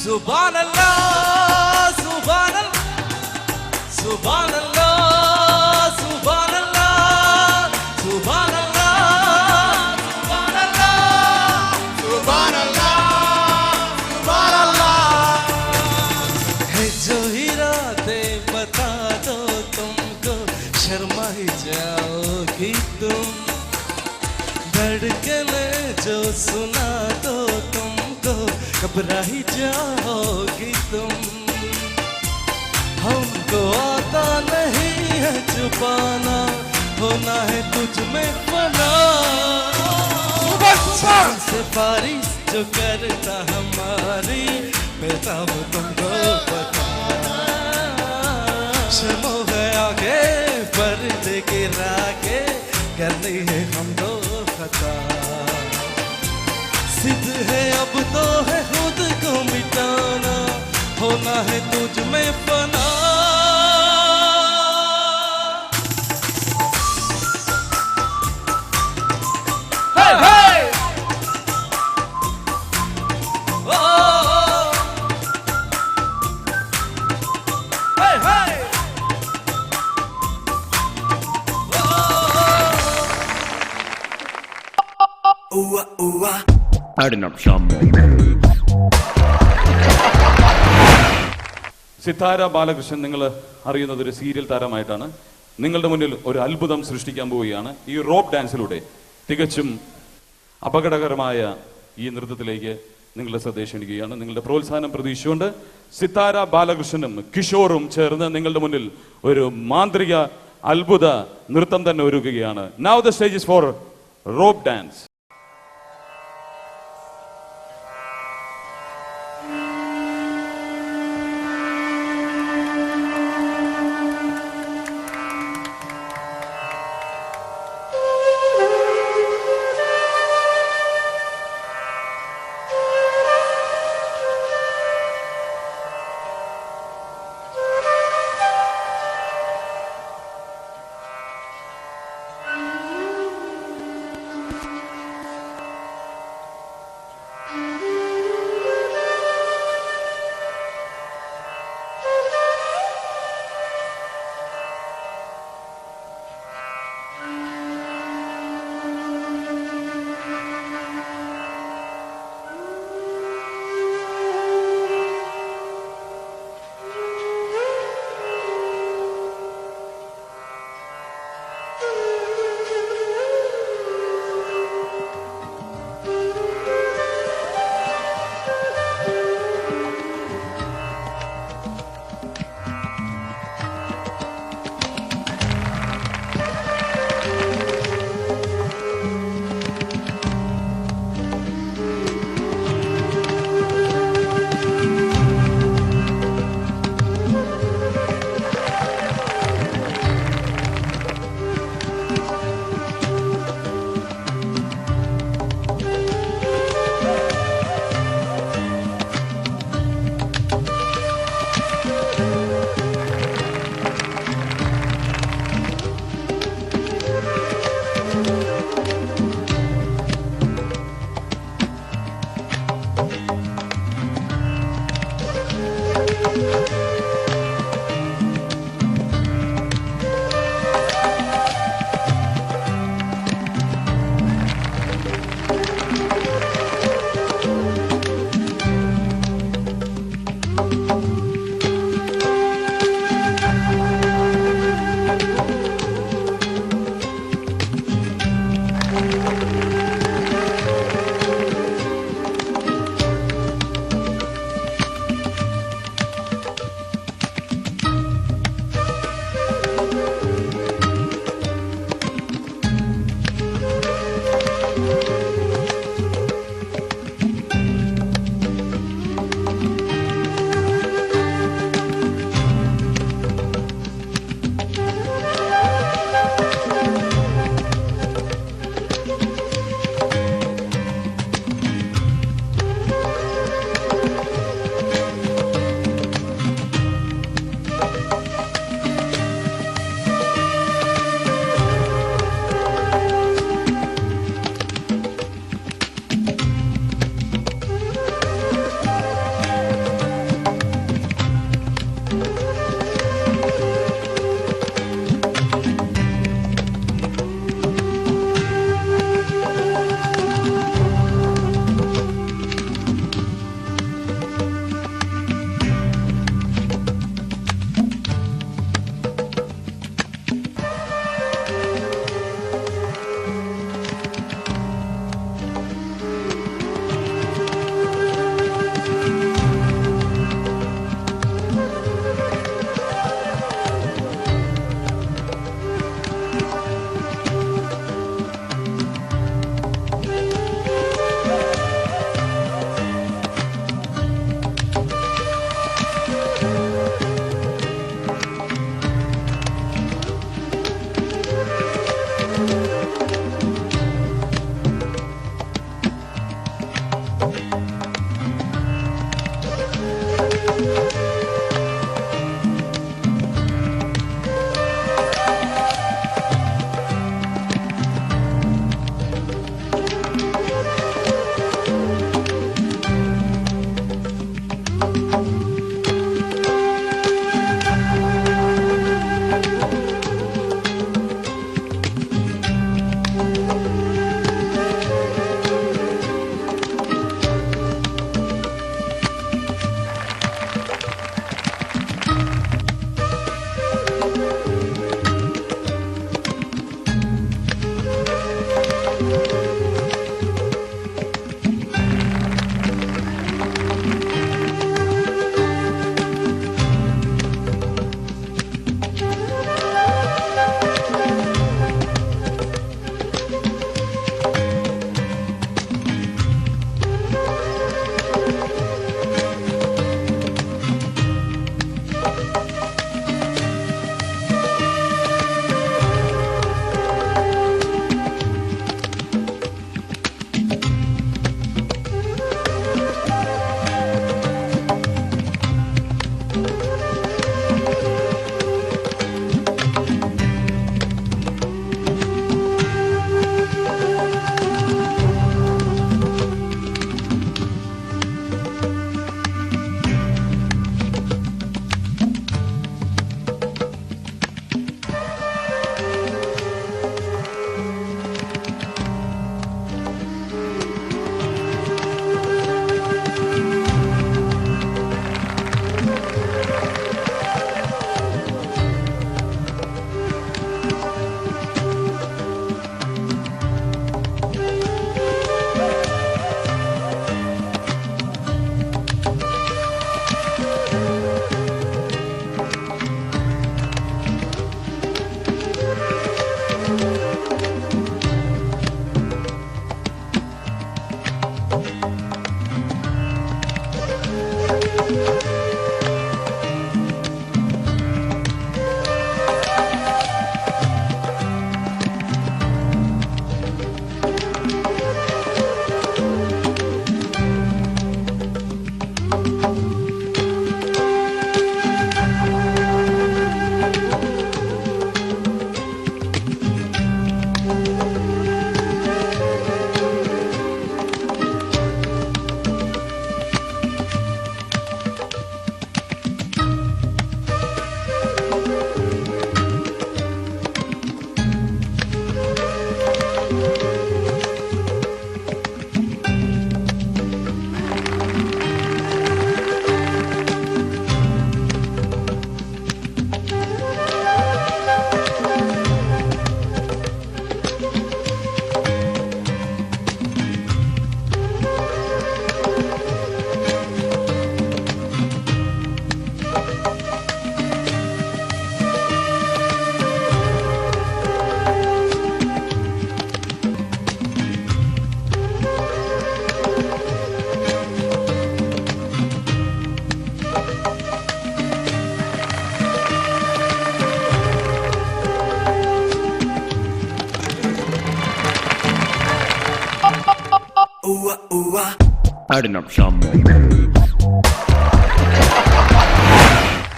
Subhan Allah, Subhan Allah, Subhan Allah, Subhan Allah, Subhan Allah, Subhan Allah, Subhan Allah, Subhan Allah. है जो ही रातें बता दो तुमको शर्मा ही जाओगी तुम धड़कने जो सुना दो तुमको घबरा ही जाओगी तुम हमको आता नहीं है छुपाना होना है तुझ में फना से बारिश जो करता हमारी बेताब तुमको पता शर्मो है आगे पर्दे गिरा के करनी है हमको खता सिद्ध है अब तो है खुद को मिटाना होना है तुझ में फना hey, hey! Oh, oh, oh. Hey, hey! Oh, oh, oh.
Sithara Balakrishnan നിങ്ങൾ അറിയുന്നത് ഒരു സീരിയൽ താരമായിട്ടാണ്. നിങ്ങളുടെ മുന്നിൽ ഒരു അത്ഭുതം സൃഷ്ടിക്കാൻ പോവുകയാണ്. ഈ റോപ്പ് ഡാൻസിലൂടെ തികച്ചും അപകടകരമായ ഈ നൃത്തത്തിലേക്ക് നിങ്ങളുടെ ശ്രദ്ധ ക്ഷണിക്കുകയാണ്. നിങ്ങളുടെ പ്രോത്സാഹനം പ്രതീക്ഷിച്ചുകൊണ്ട് സിത്താര ബാലകൃഷ്ണനും കിഷോറും ചേർന്ന് നിങ്ങളുടെ മുന്നിൽ ഒരു മാന്ത്രിക അത്ഭുത നൃത്തം തന്നെ ഒരുക്കുകയാണ്. Now the stage is for rope dance.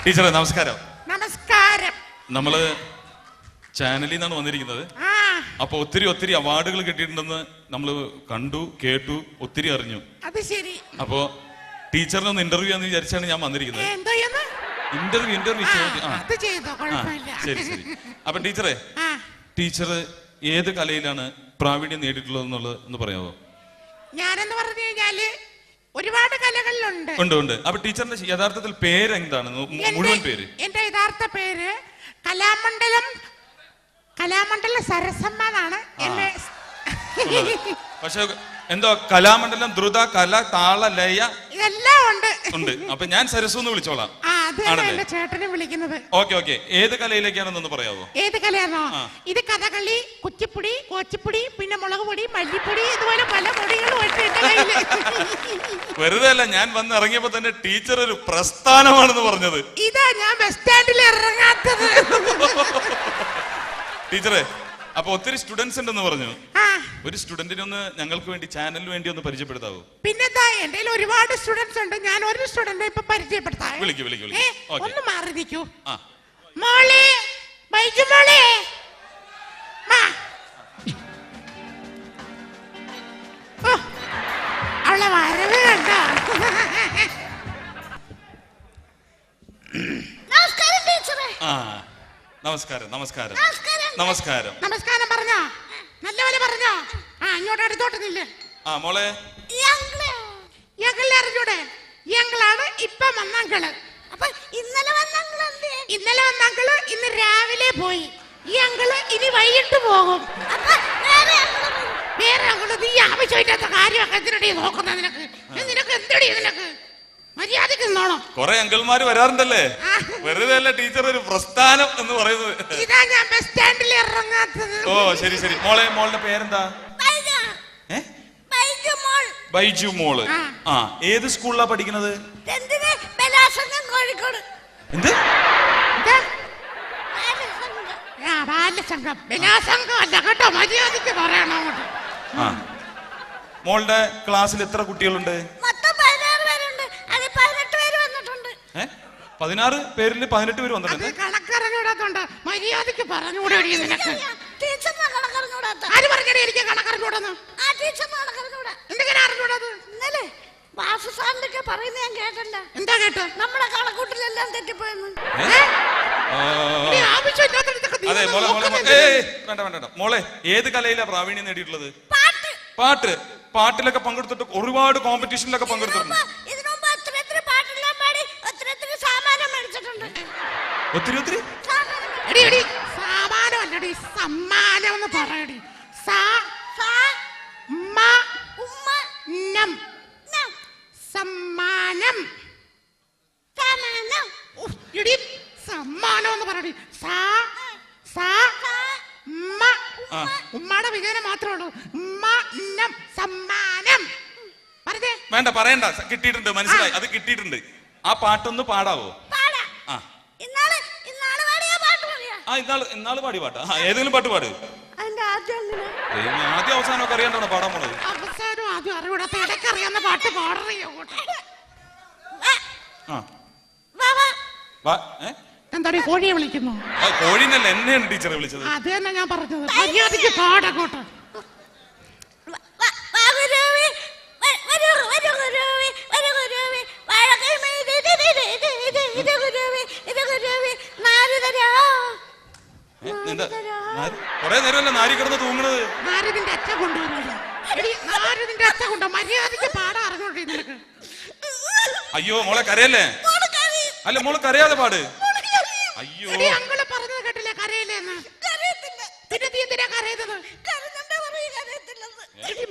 ടീച്ചറെ നമസ്കാരം.
നമസ്കാരം.
നമ്മള് ചാനലിൽ നിന്നാണ് വന്നിരിക്കുന്നത്. അപ്പൊ ഒത്തിരി അവാർഡുകൾ കിട്ടിയിട്ടുണ്ടെന്ന് നമ്മൾ കണ്ടു, കേട്ടു, ഒത്തിരി അറിഞ്ഞു.
അത് ശരി.
അപ്പോ ടീച്ചറിനെ ഒന്ന് ഇന്റർവ്യൂ എന്ന് വിചാരിച്ചാണ് ഞാൻ വന്നിരിക്കുന്നത്. ഇന്റർവ്യൂ ശരി. അപ്പൊ ടീച്ചറെ, ടീച്ചർ ഏത് കലയിലാണ് പ്രാവീണ്യം നേടിയിട്ടുള്ളത് എന്നുള്ളത് ഒന്ന് പറയാമോ?
ഞാനെന്ന് പറഞ്ഞു കഴിഞ്ഞാല് ഒരുപാട് കലകളിലുണ്ട്.
ഉണ്ട്. അപ്പൊ ടീച്ചറിന്റെ യഥാർത്ഥത്തിൽ പേര് എന്താണ്, മുഴുവൻ പേര്?
എന്റെ യഥാർത്ഥ പേര് കലാമണ്ഡല സരസമ്മ എന്നാണ്.
പക്ഷെ എന്തോ കലാമണ്ഡലം, ദ്രുത, കല, താള, ലയ
ഇതെല്ലാം ഉണ്ട്.
അപ്പൊ ഞാൻ സരസു എന്ന് വിളിച്ചോളാം.
എന്റെ ചേട്ടനെ വിളിക്കുന്നത്.
ഓക്കെ. ഏത് കലയിലേക്കാണെന്നൊന്ന് പറയാവോ?
ഏത് കലയാണോ? ഇത് കഥകളി, കുച്ചിപ്പുടി, കോച്ചിപ്പുടി, പിന്നെ മുളക് പൊടി, മല്ലിപ്പൊടി, ഇതുപോലെ പല പൊടികളും
വെറുതെ അല്ല, ഞാൻ വന്ന് ഇറങ്ങിയപ്പോ തന്നെ ടീച്ചർ ഒരു പ്രസ്ഥാനമാണെന്ന് പറഞ്ഞത്.
ഇതാ ഞാൻ ബസ് സ്റ്റാൻഡിൽ ഇറങ്ങാത്തത്.
ടീച്ചറെ, അപ്പൊ ഒത്തിരി സ്റ്റുഡൻസ് ഉണ്ടെന്ന് പറഞ്ഞു. ഒരു സ്റ്റുഡന്റിനെ ഒന്ന് ഞങ്ങൾക്ക് വേണ്ടി, ചാനലിന് വേണ്ടി ഒന്ന് പരിചയപ്പെടുത്താവോ?
പിന്നെന്താ, എന്റെ ഒരുപാട് സ്റ്റുഡൻസ് ഉണ്ട്. ഞാൻ ഒരു സ്റ്റുഡന്റിനെ ഇപ്പൊ പരിചയപ്പെടുത്താം.
വിളിക്കൂ.
ഒന്ന് മാറി നിൽക്കൂ. മോളെ, ബൈജു മോളെ, അവളെ വരവ് കണ്ടോ? നമസ്കാരം പറഞ്ഞോ? നല്ലപോലെ പറഞ്ഞോ? ഇങ്ങോട്ട് അടുത്തോട്ടുന്നില്ലേ?
മോളെ,
ഞങ്ങളെ അറിഞ്ഞൂടെ? ഞങ്ങളാണ് ഇപ്പൊ വന്നങ്ങള്. അപ്പൊ ഇന്നലെ വന്നങ്ങള് ഇന്ന് രാവിലെ പോയി. ഈ അങ്കിള് ഇനി വൈകിട്ട് പോകും. വേറെ അങ്കിള് നീ ആവശ്യമില്ലാത്ത കാര്യമൊക്കെ എന്തിനടി നോക്കുന്നത്? നിനക്ക് എന്തടി? നിനക്ക് മര്യാദക്ക് നിന്നോണം.
കൊറേ അങ്കിൾമാര് വരാറുണ്ടല്ലേ? വെറുതെ അല്ല ടീച്ചർ ഒരു പ്രസ്ഥാനം എന്ന് പറയുന്നത്.
ഇതാ ഞാൻ ബസ് സ്റ്റാൻഡിൽ ഇറങ്ങാത്തത്.
ശരി. മോളുടെ പേരെന്താ? ബൈജു മോള്. ഏത് സ്കൂളിലാ പഠിക്കുന്നത്? എന്ത്? മോളുടെ ക്ലാസ്സിൽ എത്ര കുട്ടികളുണ്ട്? 16 പേരിൽ 18 പേര് വന്നിട്ടുണ്ട്.
കണക്കറിഞ്ഞൂടാത്തോണ്ട് മര്യാദക്ക് പറഞ്ഞുകൂടെ നിനക്ക്? ആര് പറഞ്ഞേ എനിക്ക് കണക്കറിഞ്ഞൂടെന്ന്? എന്തെങ്കിലും അറിഞ്ഞൂടത്? എന്താ കേട്ടോ? നമ്മുടെ കണക്കൂട്ടിലെല്ലാം തെറ്റിപ്പോയെന്ന്.
അതെ വേണ്ട. മോളെ, ഏത് കലയിലാ പ്രാവീണ്യം നേടിയിട്ടുള്ളത്? പാട്ടിലൊക്കെ പങ്കെടുത്തിട്ട് ഒരുപാട് കോമ്പറ്റീഷനിലൊക്കെ പങ്കെടുത്തിട്ടുണ്ട്. ഒത്തിരി
സാമാനമല്ലടി, സമ്മാനം എന്ന് പറയടി. സമ്മാനം സമ്മാനം എന്ന് പറയടി. ഉമ്മയുടെ വിജയനം മാത്രമേ ഉള്ളൂ. സമ്മാനം
വേണ്ട, പറയണ്ട. കിട്ടിയിട്ടുണ്ട്, മനസ്സിലായി. അത് കിട്ടിയിട്ടുണ്ട്. ആ പാട്ടൊന്ന് പാടാവോ? ഇന്നാള് പാടി പാട്ടാ? ഏതെങ്കിലും പാട്ട് പാട്. ആദ്യം അവസാനമൊക്കെ അറിയാണ്ടാണോ പാടാൻ പോണത്?
അവസാനം ആദ്യം അറിയൂടാത്ത ഇടയ്ക്കറിയാവുന്ന പാട്ട് പാടറിയോ? എന്താ കോഴിയെ വിളിക്കുന്നു?
കോഴിന്നല്ല, എന്നെയാണ് ടീച്ചറെ വിളിച്ചത്.
അത് തന്നെ ഞാൻ പറഞ്ഞത്. മര്യാദയ്ക്ക് പാടങ്ങോട്ട്.
കൊറേ നേരമല്ല നാരി കിടന്ന് തൂങ്ങണത്.
നാരദിന്റെ അച്ഛ കൊണ്ടുവരുമല്ലോ. നാരദിന്റെ അച്ഛ കൊണ്ടോ? മര്യാദയ്ക്ക് പാടാ അറിഞ്ഞോട്ടെ നിനക്ക്.
അയ്യോ മോളെ, കരയല്ലേ? അല്ല മോള് കരയാതെ പാട്. അയ്യോ,
അങ്ങള് പറഞ്ഞത് കേട്ടില്ലേ കരയില്ലെന്ന്? പിന്നെ നീ എന്തിനാ കരയുന്നത്?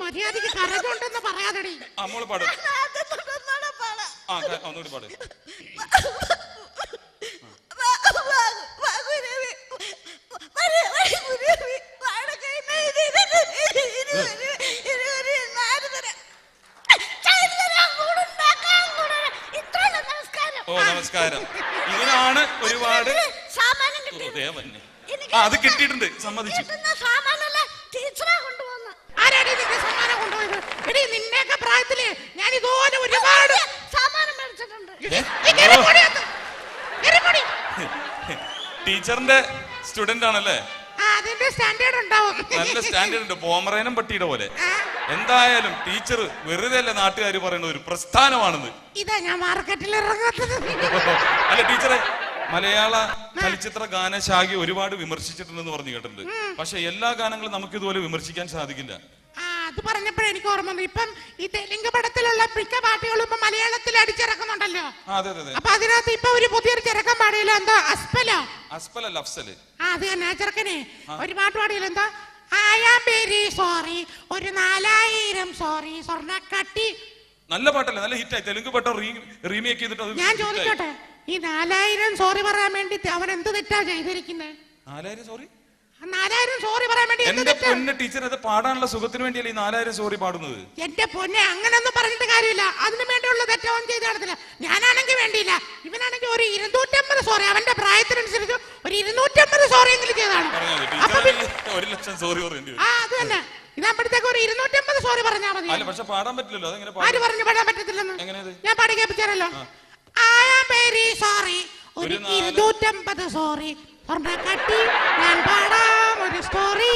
മര്യാദയ്ക്ക് കരഞ്ഞോണ്ടെന്ന് പറയാതെടി.
മോള് പാട്. ഒന്നുകൂടി പാട്. നമസ്കാരം. ഇതിനാണ് ഒരുപാട് അത് കിട്ടിയിട്ടുണ്ട്, സമ്മതിച്ചു.
ആരാടി നിന്റെ സമ്മാനം കൊണ്ടുപോയത്? എടി നിന്നെ
ടീച്ചറിന്റെ സ്റ്റുഡന്റ് ആണല്ലേ?
അതിന്റെ സ്റ്റാൻഡേർഡ് ഉണ്ടാവും.
നല്ല സ്റ്റാൻഡേർഡ് ഉണ്ട്, പോമറേനും പട്ടിയുടെ പോലെ. എന്തായാലും ടീച്ചർ വെറുതെ അല്ല നാട്ടുകാർ പറയുന്നത് ഒരു പ്രസ്ഥാനമാണെന്ന്.
ഇതാ ഞാൻ മാർക്കറ്റിൽ ഇറങ്ങാത്തത്.
അല്ല ടീച്ചറെ, മലയാള ചലച്ചിത്ര ഗാനശാഖ ഒരുപാട് വിമർശിച്ചിട്ടുണ്ടെന്ന് പറഞ്ഞു കേട്ടിട്ടുണ്ട്. പക്ഷെ എല്ലാ ഗാനങ്ങളും നമുക്ക് ഇതുപോലെ വിമർശിക്കാൻ സാധിക്കില്ല.
അത് പറഞ്ഞപ്പോഴേ എനിക്ക് ഓർമ്മ വന്നു. ഇപ്പം ഈ തെലുങ്ക് പടത്തിലുള്ള മിക്ക പാട്ടുകളും ഇപ്പൊ മലയാളത്തിൽ അടിച്ചിറക്കുന്നുണ്ടല്ലോ. അപ്പൊ അതിനകത്ത് ഇപ്പൊ ഒരു പുതിയൊരു ചെറുക്കൻ പാടിയല്ലോ, എന്തോ അസ്പലോ?
അസ്പലല്ല, അഫ്സല്.
അത് തന്നെ ചെറുക്കനെ ഒരു പാട്ട് പാടിയല്ലോ, എന്തോ I am very sorry, ഒരു 4000 സോറി സ്വർണ്ണക്കട്ടി.
നല്ല പാട്ടല്ലേ, നല്ല ഹിറ്റായി. തെലുങ്ക് പാട്ട് റീമേക്ക് ചെയ്തിട്ട്
ഞാൻ ചോദിച്ചോട്ടെ, ഈ 4000 സോറി പറയാൻ വേണ്ടി അവൻ എന്ത് തെറ്റാ ചെയ്തിരിക്കുന്നത്?
4000 സോറി?
4000 സോറി പറയാൻ വേണ്ടി
എന്റെ പൊന്നെ ടീച്ചർ, അത് പാടാനുള്ള സുഖത്തിന് വേണ്ടിയല്ലേ ഈ 4000 സോറി പാടുന്നത്?
എന്റെ പൊന്നെ, അങ്ങനൊന്നും പറഞ്ഞിട്ട് കാര്യമില്ല. അതിനു വേണ്ടിയുള്ള തെറ്റവും ചെയ്ത് നടത്തില്ല. ഞാനാണെങ്കിൽ വേണ്ടിയില്ല, ഇവനാണെങ്കിൽ ഒരു 250 സോറി, അവന്റെ പ്രായത്തിനനുസരിച്ച് ഒരു 250 സോറി എങ്കിലും ചെയ്താണ്.
1,00,000 സോറി പറയേണ്ടി വരും.
അത് തന്നെ, ഇതാകുമ്പോഴത്തേക്ക് ഒരു 250 സോറി പറഞ്ഞാൽ മതി.
അല്ല പക്ഷെ പാടാൻ പറ്റില്ലല്ലോ.
ആര് പറഞ്ഞു പാടാൻ പറ്റത്തില്ലെന്ന്? ഞാൻ പാടി കേൾപ്പിച്ചാലോ. I am very sorry, ഒരു 250 സോറി സ്വർണ്ണക്കട്ടി, ഞാൻ പാടാം ഒരു story.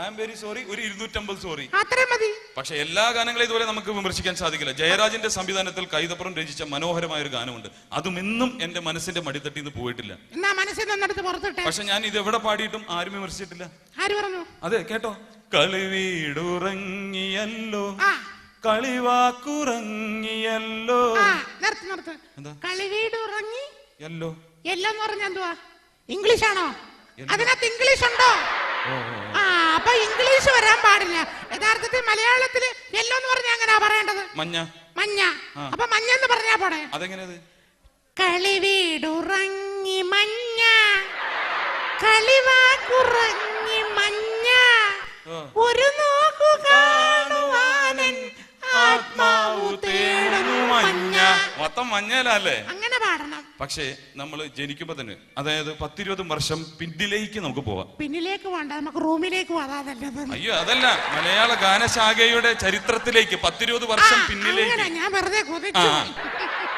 I am very sorry, ഒരു 250 സോറി,
അത്രയും മതി.
പക്ഷെ എല്ലാ ഗാനങ്ങളും ഇതുപോലെ നമുക്ക് വിമർശിക്കാൻ സാധിക്കില്ല. ജയരാജിന്റെ സംവിധാനത്തിൽ കൈതപ്പുറം രചിച്ച മനോഹരമായ ഒരു ഗാനമുണ്ട്. അതും ഇന്നും എന്റെ മനസ്സിന്റെ മടിത്തട്ടിൽ നിന്ന് പോയിട്ടില്ല.
എന്നാ മനസ്സിൽ നിന്നെടുത്ത് പുറത്തിട്ടെ.
പക്ഷെ ഞാൻ ഇത് എവിടെ പാടിയിട്ടും ആരും വിമർശിച്ചിട്ടില്ല.
ആര് പറഞ്ഞു?
അതെ കേട്ടോ. കളിവീടുറങ്ങിയല്ലോ, കളിവാക്കുറങ്ങിയല്ലോ.
നിർത്ത്. കളിവീടുറങ്ങി
യല്ലോ,
എല്ലാം പറഞ്ഞ എന്തുവാ? ഇംഗ്ലീഷ് ആണോ? അതിനകത്ത് ഇംഗ്ലീഷ് ഉണ്ടോ? അപ്പൊ ഇംഗ്ലീഷ് വരാൻ പാടില്ല. യഥാർത്ഥത്തിൽ മലയാളത്തില് യെല്ലോ എന്ന് പറഞ്ഞാ എങ്ങനെയാ പറയേണ്ടത്?
മഞ്ഞ.
മഞ്ഞ. അപ്പൊ മഞ്ഞ എന്ന് പറഞ്ഞാ പോടെ?
അതെങ്ങനെയത്?
കളിവീടുറങ്ങി മഞ്ഞ, കളിവാക്കുറങ്ങി മഞ്ഞ, ഒരു നോക്കു കാണുവാനൻ ആത്മാവു തേടുന്നു മഞ്ഞ.
മൊത്തം മഞ്ഞലല്ലേ?
അങ്ങനെ പാടണം.
പക്ഷേ നമ്മൾ ജനിക്കുമ്പോ തന്നെ, അതായത് 10-20 വർഷം പിന്നിലേക്ക് നമുക്ക് പോവാം.
പിന്നിലേക്ക് വേണ്ട, നമുക്ക് റൂമിലേക്ക് പോകാം.
അയ്യോ അതല്ല, മലയാള ഗാനശാഖയുടെ ചരിത്രത്തിലേക്ക് 10-20 വർഷം പിന്നിലേക്ക്.
ഞാൻ വെറുതെ കൊതിച്ചു.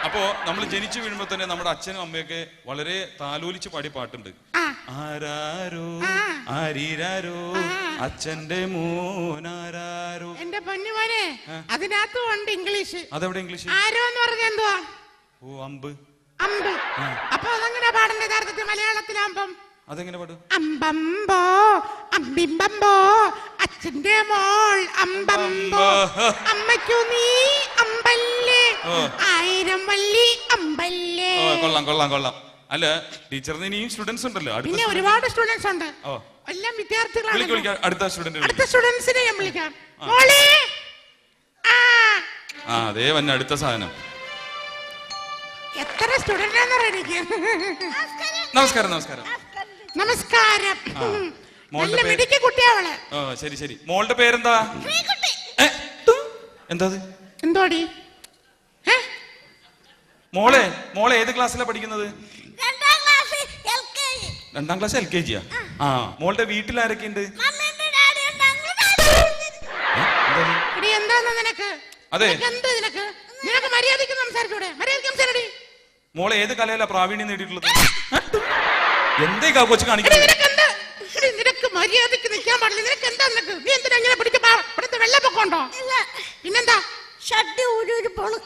അപ്പോ നമ്മൾ ജനിച്ചു വീഴുമ്പോ തന്നെ നമ്മുടെ അച്ഛനും അമ്മയൊക്കെ വളരെ താലോലിച്ച് പാടി പാട്ടുണ്ട്. ആരാരോ ആരീരാരോ അച്ഛന്റെ മോനാരോ.
എന്റെ പൊന്നുമോനെ, അതിനകത്തും ഉണ്ട് ഇംഗ്ലീഷ്.
അതെവിടെ ഇംഗ്ലീഷ്?
ആരോ എന്ന് പറഞ്ഞ എന്തുവാ?
ഓ, അമ്പ്.
അമ്പ്. അപ്പൊ അതെങ്ങനെ പാടേണ്ട യഥാർത്ഥത്തിൽ മലയാളത്തിലാകുമ്പം?
അതെങ്ങനെ പാടും?
അമ്പമ്പോ അമ്പിമ്പമ്പോ അച്ഛന്റെ മോൾ അമ്പമ്പോ, അമ്മയ്ക്കു നീ അമ്പല്ലേ, 1000 വള്ളി അമ്പല്ലേ.
കൊള്ളാം. അല്ല ടീച്ചറിന് ഇനിയും സ്റ്റുഡൻസ് ഉണ്ടല്ലോ?
പിന്നെ ഒരുപാട് സ്റ്റുഡൻസ് ഉണ്ട്, എല്ലാം വിദ്യാർത്ഥികളാണ്.
അടുത്ത
സ്റ്റുഡൻസിനെ ഞാൻ വിളിക്കാം. മോളെ.
അതേ വന്ന അടുത്ത സാധനം.
എത്ര സ്റ്റുഡന്റ് ആണെന്ന് എനിക്ക്.
നമസ്കാരം.
നല്ല മിടുക്കി കുട്ടിയാവള്.
ശരി. മോളുടെ പേരെന്താ? എന്താ?
എന്തോടി
മോളെ ഏത് ക്ലാസ്സിലാണ് പഠിക്കുന്നത്? 2ാം ക്ലാസ് LKG. മോളുടെ വീട്ടിൽ ആരൊക്കെ ഉണ്ട്?
എന്താന്ന് നിനക്ക്?
അതെ,
നിനക്ക് മര്യാദയ്ക്ക് സംസാരിച്ചൂടെ? മര്യാദയ്ക്ക് സംസാരിക്കടി.
മോളെ ഏത് കലയിലാ പ്രാവീണ്യം നേടിയിട്ടുള്ളത്? എന്തേ കൊച്ചു കാണിക്കുന്നത്?
നിനക്ക് മര്യാദയ്ക്ക് നിൽക്കാൻ പാടില്ല. നിനക്ക് എന്താ? നീ എന്തിനാ ഇങ്ങനെ പിടിച്ച് ഇവിടുത്തെ വെള്ളപ്പൊക്കമുണ്ടോ? പിന്നെന്താ? ഷർട്ട് ഊരി പോണു.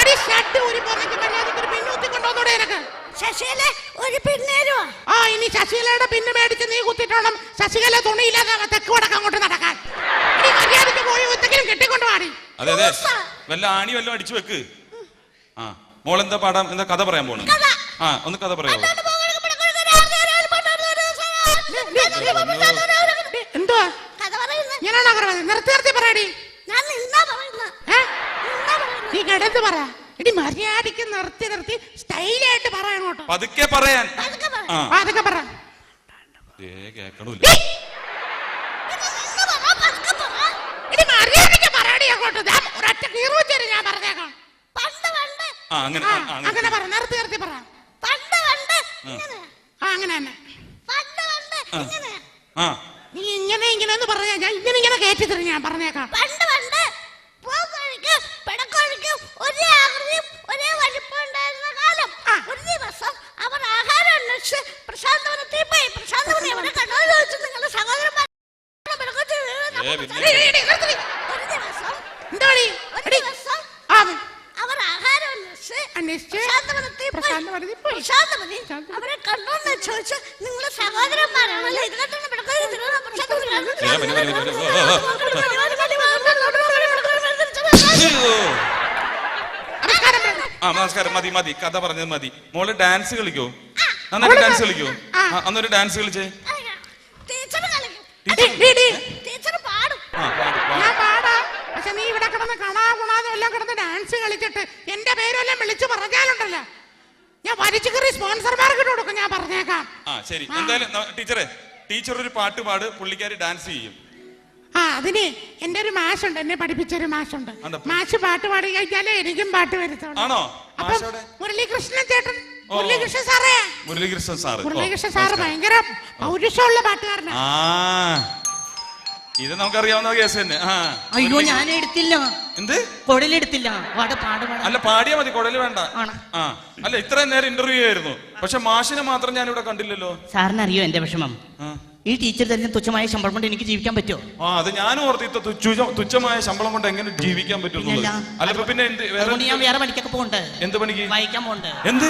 എടി ഷർട്ട് ഊരി പോന്നെങ്കിൽ മര്യാദയ്ക്ക് ഒരു പിന്നു കുത്തി കൊണ്ടുവന്നൂടെ നിനക്ക്? ശശികല ഒരു പിന്നേരോ? ഇനി ശശികലയുടെ പിന്ന് മേടിച്ച് നീ കുത്തിട്ടോണം ശശികല തുണിയില്ലാതെ തെക്ക് വടക്ക് അങ്ങോട്ട് നടക്കാൻ. മര്യാദയ്ക്ക് പോയി ഒത്തെങ്കിലും കെട്ടിക്കൊണ്ട് പാടി.
അതെ വല്ല ആണി വല്ലതും അടിച്ചു വെക്ക്. മോളെന്താ പാടാം? എന്താ കഥ പറയാൻ പോണു? ഒന്ന് കഥ പറയാമോ?
എന്തുവാ ഞാനാണോ നിർത്തി പറയടി. നീ കിടന്ന് പറ. ഇടി മര്യാദയ്ക്ക് നിർത്തി സ്റ്റൈലായിട്ട് പറയണോട്ടോ.
പതുക്കെ പറയാൻ.
അതൊക്കെ പറ.
കേക്കണില്ല.
ഇടി മര്യാദയ്ക്ക് പറയടി അങ്ങോട്ട്. ഒരൊറ്റ കീറുവെച്ചേര് ഞാൻ പറഞ്ഞേക്കാം. അങ്ങനെ പറ. നിർത്തി പറ. അങ്ങനെ തന്നെ. നീ ഇങ്ങനെ എന്ന് പറഞ്ഞാ ഞാൻ ഇങ്ങനെ കയറ്റി തരും. ഞാൻ പറഞ്ഞേക്കാം. ഒരേ ആകൃതിയും ഒരേ വലിപ്പം ഉണ്ടായിരുന്ന കാലം. ഒരു ദിവസം അവർ ആഹാരം അന്വേഷിച്ച് അവർ ആഹാരം അന്വേഷിച്ച് അവരെ കണ്ടോന്ന് ചോദിച്ചു. നിങ്ങള് സഹോദരന്മാരാണല്ലോ.
നമസ്കാരം. മതി മതി, കഥ പറഞ്ഞത് മതി. മോള് ഡാൻസ് കളിക്കോ? നന്നായിട്ട് ഡാൻസ് കളിക്കോ? അന്നൊരു ഡാൻസ് കളിച്ചേ.
ഞാൻ പാടാം. പക്ഷെ നീ ഇവിടെ കിടന്ന് കാണാകുണാതെ എല്ലാം കിടന്ന് ഡാൻസ് കളിച്ചിട്ട് എന്റെ പേരെല്ലാം വിളിച്ചു പറഞ്ഞാലുണ്ടല്ലോ, ഞാൻ വലിച്ചു കയറി സ്പോൺസർമാർക്ക് കൊടുക്കും. ഞാൻ പറഞ്ഞേക്കാം.
ശരി. എന്തായാലും ടീച്ചർ ഒരു പാട്ട് പാട്, പുള്ളിക്കാരി ഡാൻസ് ചെയ്യും.
അതിന് എന്റെ ഒരു മാഷുണ്ട്, എന്നെ പഠിപ്പിച്ചൊരു മാഷുണ്ട്. മാഷ് പാട്ട് പാടി കഴിഞ്ഞാലേ എനിക്കും പാട്ട് വരുത്തുള്ളൂ. മുരളീകൃഷ്ണൻ ചേട്ടൻ, മുരളീകൃഷ്ണൻ സാറേ, മുരളീകൃഷ്ണൻ സാറ് ഭയങ്കര പൗരുഷമുള്ള പാട്ടുകാരനാണ്.
ഇത് നമുക്കറിയാവുന്ന കേസ് തന്നെ.
അയ്യോ, ഞാൻ എടുത്തില്ല.
എന്ത്
കുടലെടുത്തില്ല?
അല്ല, പാടിയാ മതി, കുടല് വേണ്ട. അല്ല, ഇത്രയും നേരം ഇന്റർവ്യൂ ആയിരുന്നു, പക്ഷെ മാഷിനെ മാത്രം ഞാൻ ഇവിടെ കണ്ടില്ലല്ലോ.
സാറിന് അറിയോ എന്റെ വിഷമം? ഈ ടീച്ചർ തരുന്ന തുച്ഛമായ ശമ്പളം കൊണ്ട് എനിക്ക് ജീവിക്കാൻ പറ്റുമോ?
അത് ഞാനും ഓർത്തിത്ത തുച്ഛമായ ശമ്പളം കൊണ്ട് എങ്ങനെ ജീവിക്കാൻ പറ്റും? അല്ല, പിന്നെ
ഞാൻ വേറെ പണിക്കൊക്കെ പോകണ്ടേ?
എന്ത് പണിക്ക്?
വായിക്കാൻ പോകണ്ടേ?
എന്ത്?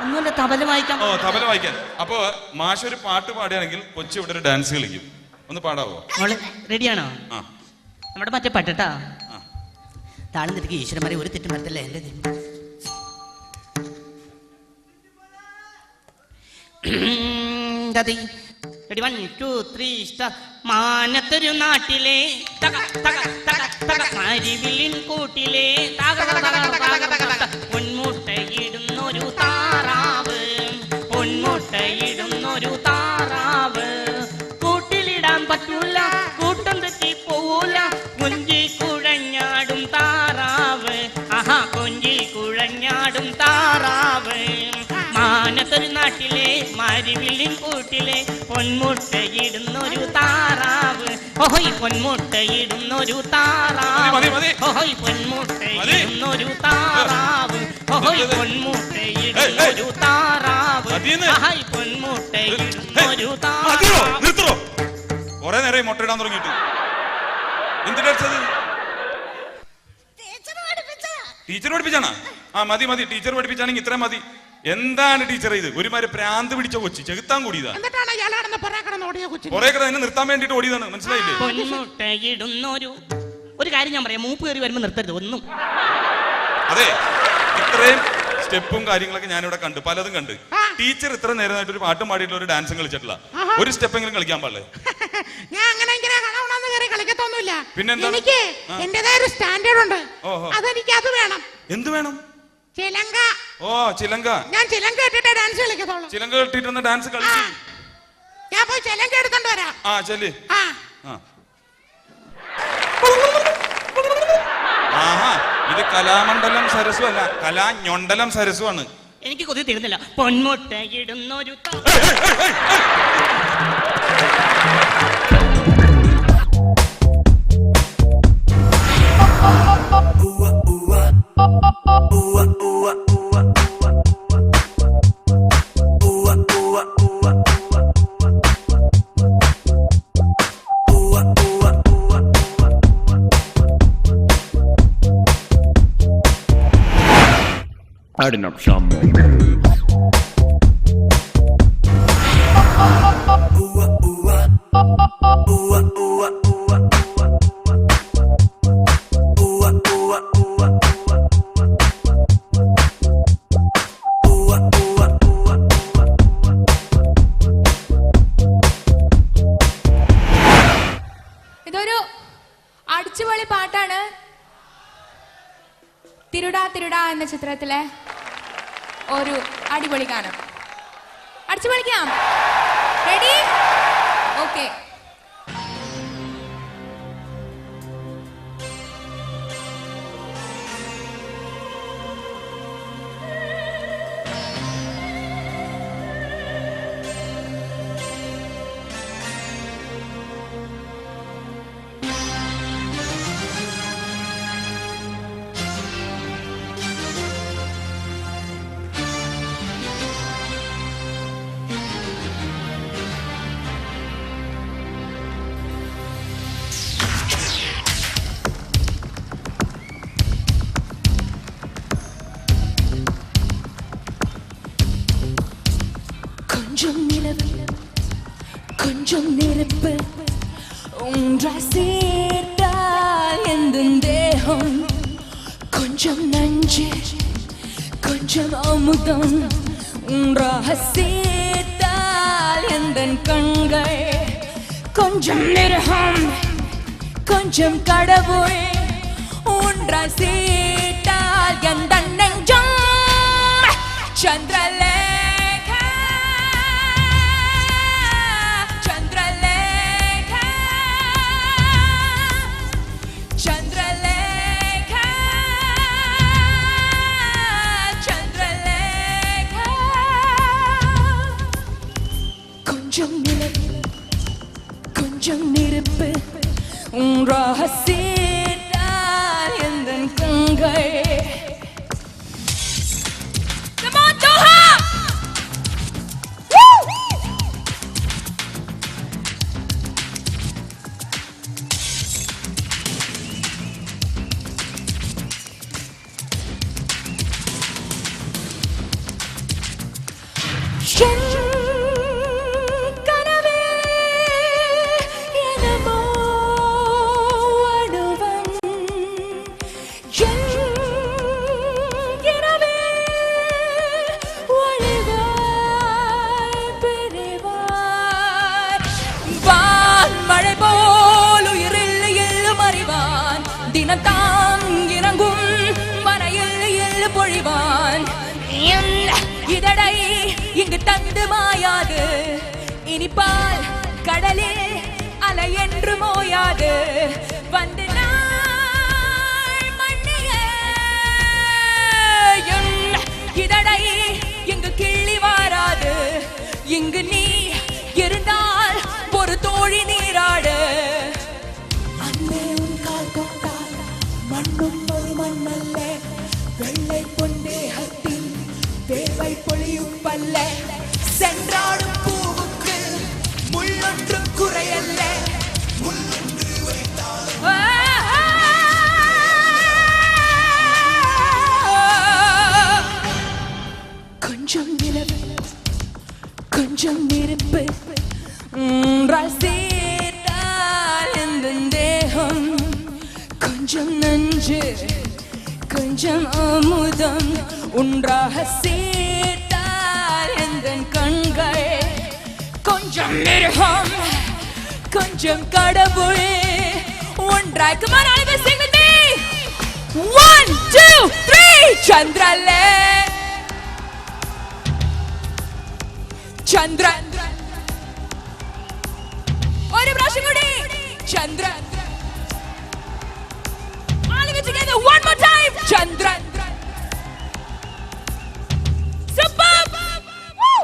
ഒന്നുമില്ല, തബല വായിക്കാൻ.
തബല വായിക്കാൻ. അപ്പൊ മാഷ് ഒരു പാട്ട് പാടുകയാണെങ്കിൽ കൊച്ചു ഇവിടെ ഒരു ഡാൻസ് കളിക്കും. ഒന്ന് പാടാവോ?
റെഡിയാണോ? നമ്മുടെ മറ്റേ പാട്ടാ. താളം തിരികെ ഈശ്വരന്മാരെ ഒരു തെറ്റും വരത്തല്ലേ എന്റെ. Ready, 1, 2, 3, start. മാനത്തൊരു നാട്ടിലെ മരിവിലിൻ കൂട്ടിലെ പൊന്മുട്ടയിടുന്നൊരു താറാവ്, പൊന്മുട്ടയിടുന്നൊരു താറാവ്. കൂട്ടിലിടാൻ പറ്റൂല, കൂട്ടം തെറ്റി പോവൂല, കൊഞ്ചി കുഴഞ്ഞാടും താറാവ്. ആഹാ, കൊഞ്ചി കുഴഞ്ഞാടും താറാവ്. മാനത്തൊരു നാട്ടിലെ മരിവിലിൻ കൂട്ടിലെ പൊന്മുട്ടയിടുന്നൊരു താറാവ്. ഓഹോയ് പൊന്മുട്ടയിടുന്നൊരു താറാവ്, ഓഹോയ് പൊന്മുട്ടയിടുന്നൊരു താറാവ്, ഓഹോയ് പൊന്മുട്ടയിടുന്നൊരു താറാവ്, ആഹായ് പൊന്മുട്ടയിടുന്നൊരു താറാവ്.
കൊറേ നേരം മുട്ടയിടാൻ തുടങ്ങിയിട്ട് എന്തിനാ ടീച്ചർ പഠിപ്പിച്ചാണോ? മതി മതി, ടീച്ചർ പഠിപ്പിച്ചാണെങ്കിൽ ഇത്രയും മതി. എന്താണ് ടീച്ചർ ഇത്? ഒരുമാതിരി പ്രാന്ത് പിടിച്ച കൊച്ചി, ചെകുത്താൻ കൂടിയതാ. കൊറേ കട എന്നെ നിർത്താൻ വേണ്ടിട്ട് ഓടിയതാണ്, മനസ്സിലായില്ലേ?
പൊന്മുട്ടയിടുന്നൊരു ഒരു കാര്യം ഞാൻ പറയാം, മൂപ്പ് കയറി വരുമ്പോ നിർത്തരുത് ഒന്നും.
അതെ, ഇത്രയും സ്റ്റെപ്പും കാര്യങ്ങളൊക്കെ ഞാനിവിടെ കണ്ടു, പലതും കണ്ട്. ടീച്ചർ ഇത്ര നേരമായിട്ട് ഒരു പാട്ടും പാടിയിട്ടുള്ള ഒരു ഡാൻസും കളിച്ചിട്ടില്ല. ഒരു സ്റ്റെപ്പെങ്കിലും കളിക്കാൻ പാടില്ലേ?
ഞാൻ അങ്ങനെ കളിക്കത്തൊന്നുമില്ല.
പിന്നെന്താ?
എനിക്ക് എന്റേതായ ഒരു സ്റ്റാൻഡേർഡ് ഉണ്ട്. അതെനിക്ക് അത് വേണം.
എന്ത് വേണം?
ചിലങ്ക.
ചിലങ്ക.
ഞാൻ ചിലങ്ക ഇട്ടിട്ടേ ഡാൻസ് കളിക്കത്തുള്ളൂ.
ചിലങ്ക ഇട്ടിട്ട് ഡാൻസ് കളിച്ചു.
ഞാൻ പോയി ചിലങ്ക എടുത്തോണ്ട് വരാം.
ചെല്ല്. ഇത് കലാമണ്ഡലം സരസ്വ അല്ല, കലാഞൊണ്ടലം സരസ്വാണ്.
എനിക്ക് കൊതി തീരുന്നില്ല. പൊന്മുട്ടയിടുന്നൊരു
Adding up some.
ഇതൊരു അടിച്ചുപൊളി പാട്ടാണ്. തിരുടാ തിരുടാ എന്ന ചിത്രത്തിലെ ഒരു അടിപൊളി ഗാനം. അടിച്ചു പൊളിക്കാം. റെഡി? ഓക്കെ. கொஞ்சம் நெருப்பு ஒன்றாய் சேர்த்தால் எந்த தேகம், கொஞ்சம் நஞ்சு கொஞ்சம் அமுதம் ஒன்றாக சேர்த்தால் எந்த கண்கள், கொஞ்சம் மிருகம் கொஞ்சம் கடவுள் ஒன்றாய் சேர்த்தால் எந்த நெஞ்சம். சந்திரலேகா சந்திரலேகா சந்திரலேகா சந்திரலேகா. கொஞ்சம் நிலவு கொஞ்சம் நெருப்பு ஒன்றாக சேர்த்தால் எந்த கண்கள். தினத்தான் இறங்கும் மனையில் எள்ளு பொழிவான். இதடை இங்கு தந்து மாயாது, இனிப்பால் கடலில் அலை என்று மோயாது. வந்து நாள் மண்ணிய இதடை இங்கு கிள்ளி வாராது. இங்கு நீ இருந்தால் ஒரு தோழி நீராடு. மண்ணும் ஒரு மண்ணல்ல, வெள்ளை பொந்தேகத்தின் தேவை பொழியும் பல்ல. சென்றாடும் பூவுக்கு முள்ளொன்று குறையல்ல, முள்ளொன்று வைத்தாலும் கொஞ்சம் நிலவு கொஞ்சம் நெருப்பு ஒன்றாய் சேர்த்தால் எந்த தேகம், கொஞ்சம் நஞ்சு கொஞ்சம் அமுதம் ஒன்றாக சேர்த்தால் எந்த கண்கள், கொஞ்சம் மிருகம் கொஞ்சம் கடவுள் ஒன்றாய். Come on, all of us sing with me. 1, 2, 3. Chandrale Chandra. ഒരു പ്രാവശ്യം കൂടി Chandra. All of it together one more time. Chandra. Superb. Woo.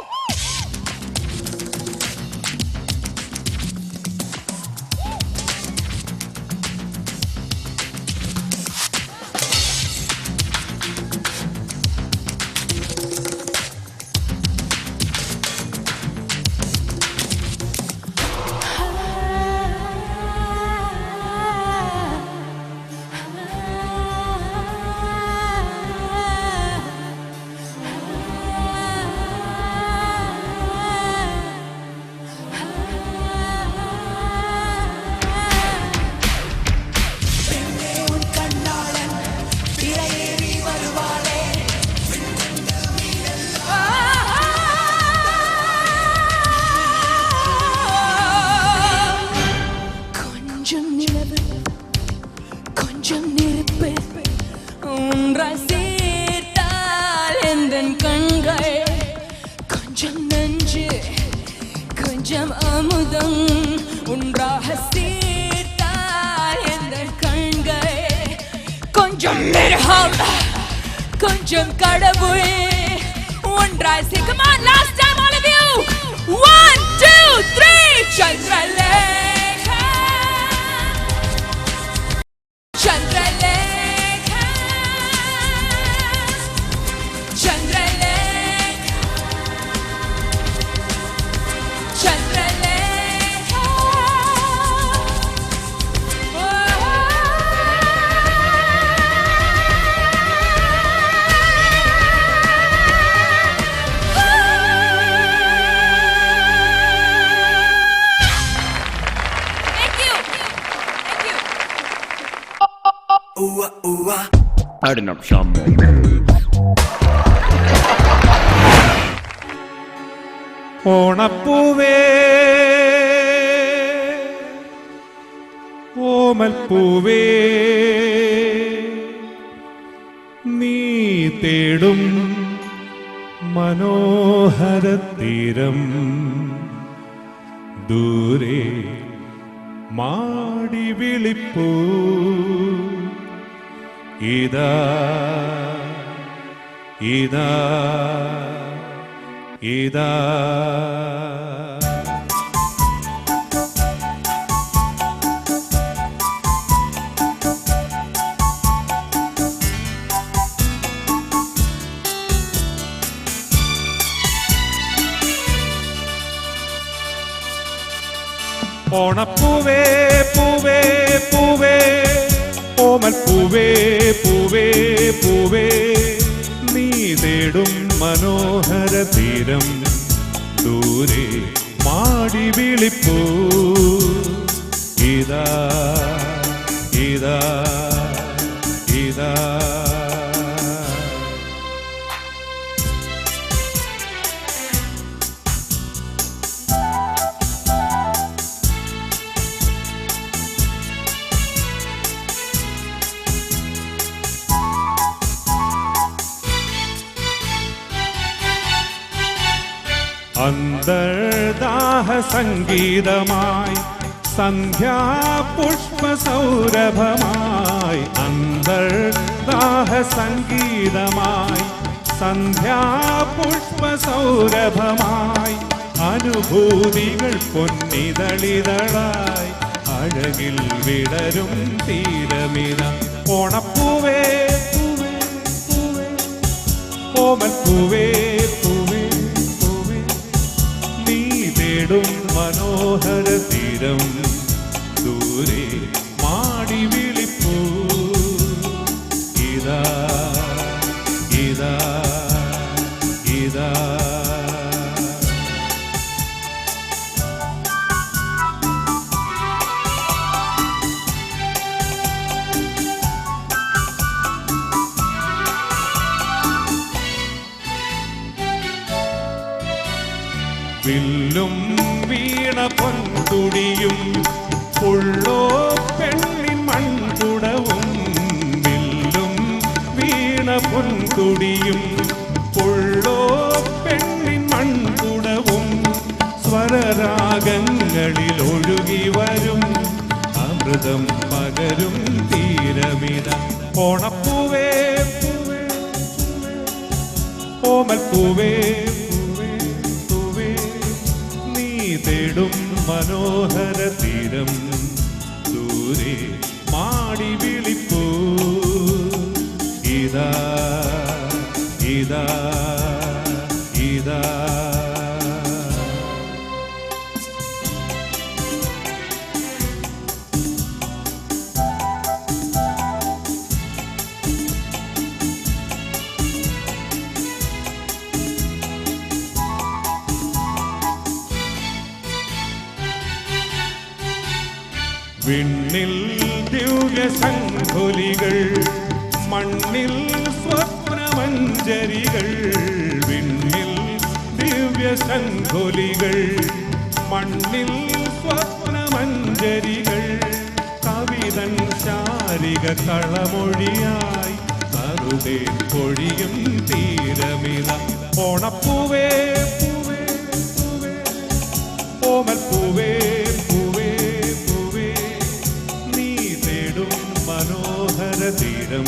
கொஞ்சம் அமுதம் ஒன்றாக சேர்த்தால் எந்த கண்கள், கொஞ்சம் மிருகம் கொஞ்சம் கடவுள் ஒன்றாய். Come on, last time all of you. 1, 2, 3. Chandralekha Chandralekha Chandralekha Chandralekha.
ഓണപ്പൂവേ ഓമൽപ്പൂവേ നീ തേടും മനോഹരതീരം ദൂരെ മാടി വിളിപ്പൂ ഇതാ ഇതാ ഇതാ ഓണപ്പൂവേ പൂവേ പൂവേ ഓമൽപ്പൂവേ പൂവേ പൂവേ നീ തേടും മനോഹര തീരം ദൂരെ മാടി വിളിപ്പൂ ഇതാ ഇതാ ഇതാ അന്തർദാഹ സംഗീതമായി സന്ധ്യാപുഷ്പസൗരഭമായി അന്തർദാഹ സംഗീതമായി സന്ധ്യാപുഷ്പസൗരഭമായി അനുഭൂതികൾ പൊന്നിതളിതളായി അഴകിൽ വിടരും തീരമിത ഓണപ്പൂവേ ഓമൽപ്പൂവേ മനോഹര തീരം ദൂരെ മാടി വിളിപ്പൂ ഇതാ ഇതാ ഇതാ വില്ലും വീണ പൊൻതുടിയും ഉള്ളോ പെണ്ണിൻ മൺകുടവും വില്ലും വീണ പൊൻതുടിയും ഉള്ളോ പെണ്ണിൻ മൺകുടവും സ്വരരാഗങ്ങളിൽ ഒഴുകി വരും അമൃതം പകരും തീരമിത ഓണപ്പൂവേ ഓമൽപ്പൂവേ തേടും മനോഹര തീരം ദൂരെ മാടി വിളിപ്പൂ ഇതാ ഇതാ ഇതാ വിണ്ണിൽ ദിവ്യ സംഘൊലികൾ മണ്ണിൽ സ്വപ്നമഞ്ജരികൾ വിണ്ണിൽ ദിവ്യ സംഘൊലികൾ മണ്ണിൽ സ്വപ്നമഞ്ജരികൾ കവിതൻ ശാരിക കളമൊഴിയായി കറുതേ പൊഴിയും തീരമില ഓണപ്പൂവേ ഓമൽപ്പൂവേ മനോഹര തീരം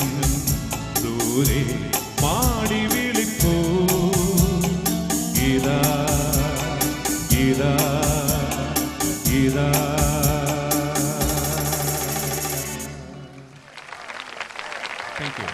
ദൂരെ മാടി വിളിപ്പൂ ഇതാ ഇതാ ഇതാ താങ്ക് യു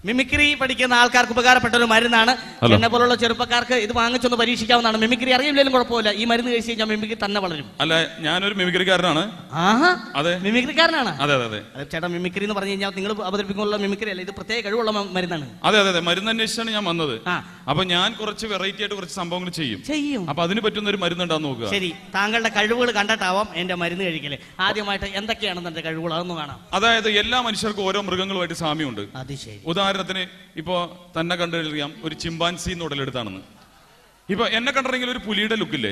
മിമിക്രി പഠിക്കുന്ന ആൾക്കാർക്ക് ഉപകാരപ്പെട്ട ഒരു മരുന്നാണ്.
ഹലോ.
എന്നെ പോലുള്ള ചെറുപ്പക്കാർക്ക് ഇത് വാങ്ങിച്ചൊന്ന് പരീക്ഷിക്കാവുന്നതാണ്. മിമിക്രി അറിയില്ലെങ്കിലും കുഴപ്പമില്ല, ഈ മരുന്ന് കഴിച്ച് കഴിഞ്ഞാൽ മിമിക്രി തന്നെ വളരും.
അല്ല, ഞാനൊരു മിമിക്രിക്കാരനാണ്.
ആഹാ,
അതെ.
മിമിക്രിക്കാരനാണ്.
അതെ അതെ അതെ.
അത് ചേട്ടാ, മിമിക്രി എന്ന് പറഞ്ഞു കഴിഞ്ഞാൽ നിങ്ങൾ അവതരിപ്പിക്കുന്നുള്ള മിമിക്രി അല്ല, ഇത് പ്രത്യേക കഴിവുള്ള മരുന്നാണ്.
അതെ അതെ അതെ, മരുന്ന് അന്വേഷിച്ചാണ് ഞാൻ വന്നത്.
ആ.
അപ്പൊ ഞാൻ കുറച്ച് വെറൈറ്റി ആയിട്ട് കുറച്ച് സംഭവങ്ങൾ ചെയ്യും.
ചെയ്യും.
അപ്പൊ അതിന് പറ്റുന്ന ഒരു മരുന്ന് ഉണ്ടാന്ന് നോക്കുക.
ശരി, താങ്കളുടെ കഴിവുകൾ കണ്ടിട്ടാവാം എന്റെ മരുന്ന് കഴിക്കല്. ആദ്യമായിട്ട് എന്തൊക്കെയാണ് എന്റെ കഴിവുകൾ, അതൊന്ന് കാണാം.
അതായത് എല്ലാ മനുഷ്യർക്കും ഓരോ മൃഗങ്ങളുമായിട്ട് സാമ്യമുണ്ട്.
അത് ശരി.
ഉദാഹരണത്തിന് ഇപ്പോ തന്നെ കണ്ടറിയാം ഒരു ചിമ്പാൻസി ഉടലെടുത്താണെന്ന്. ഇപ്പൊ എന്നെ കണ്ടിറങ്ങിയ ഒരു പുലിയുടെ ലുക്കില്ലേ?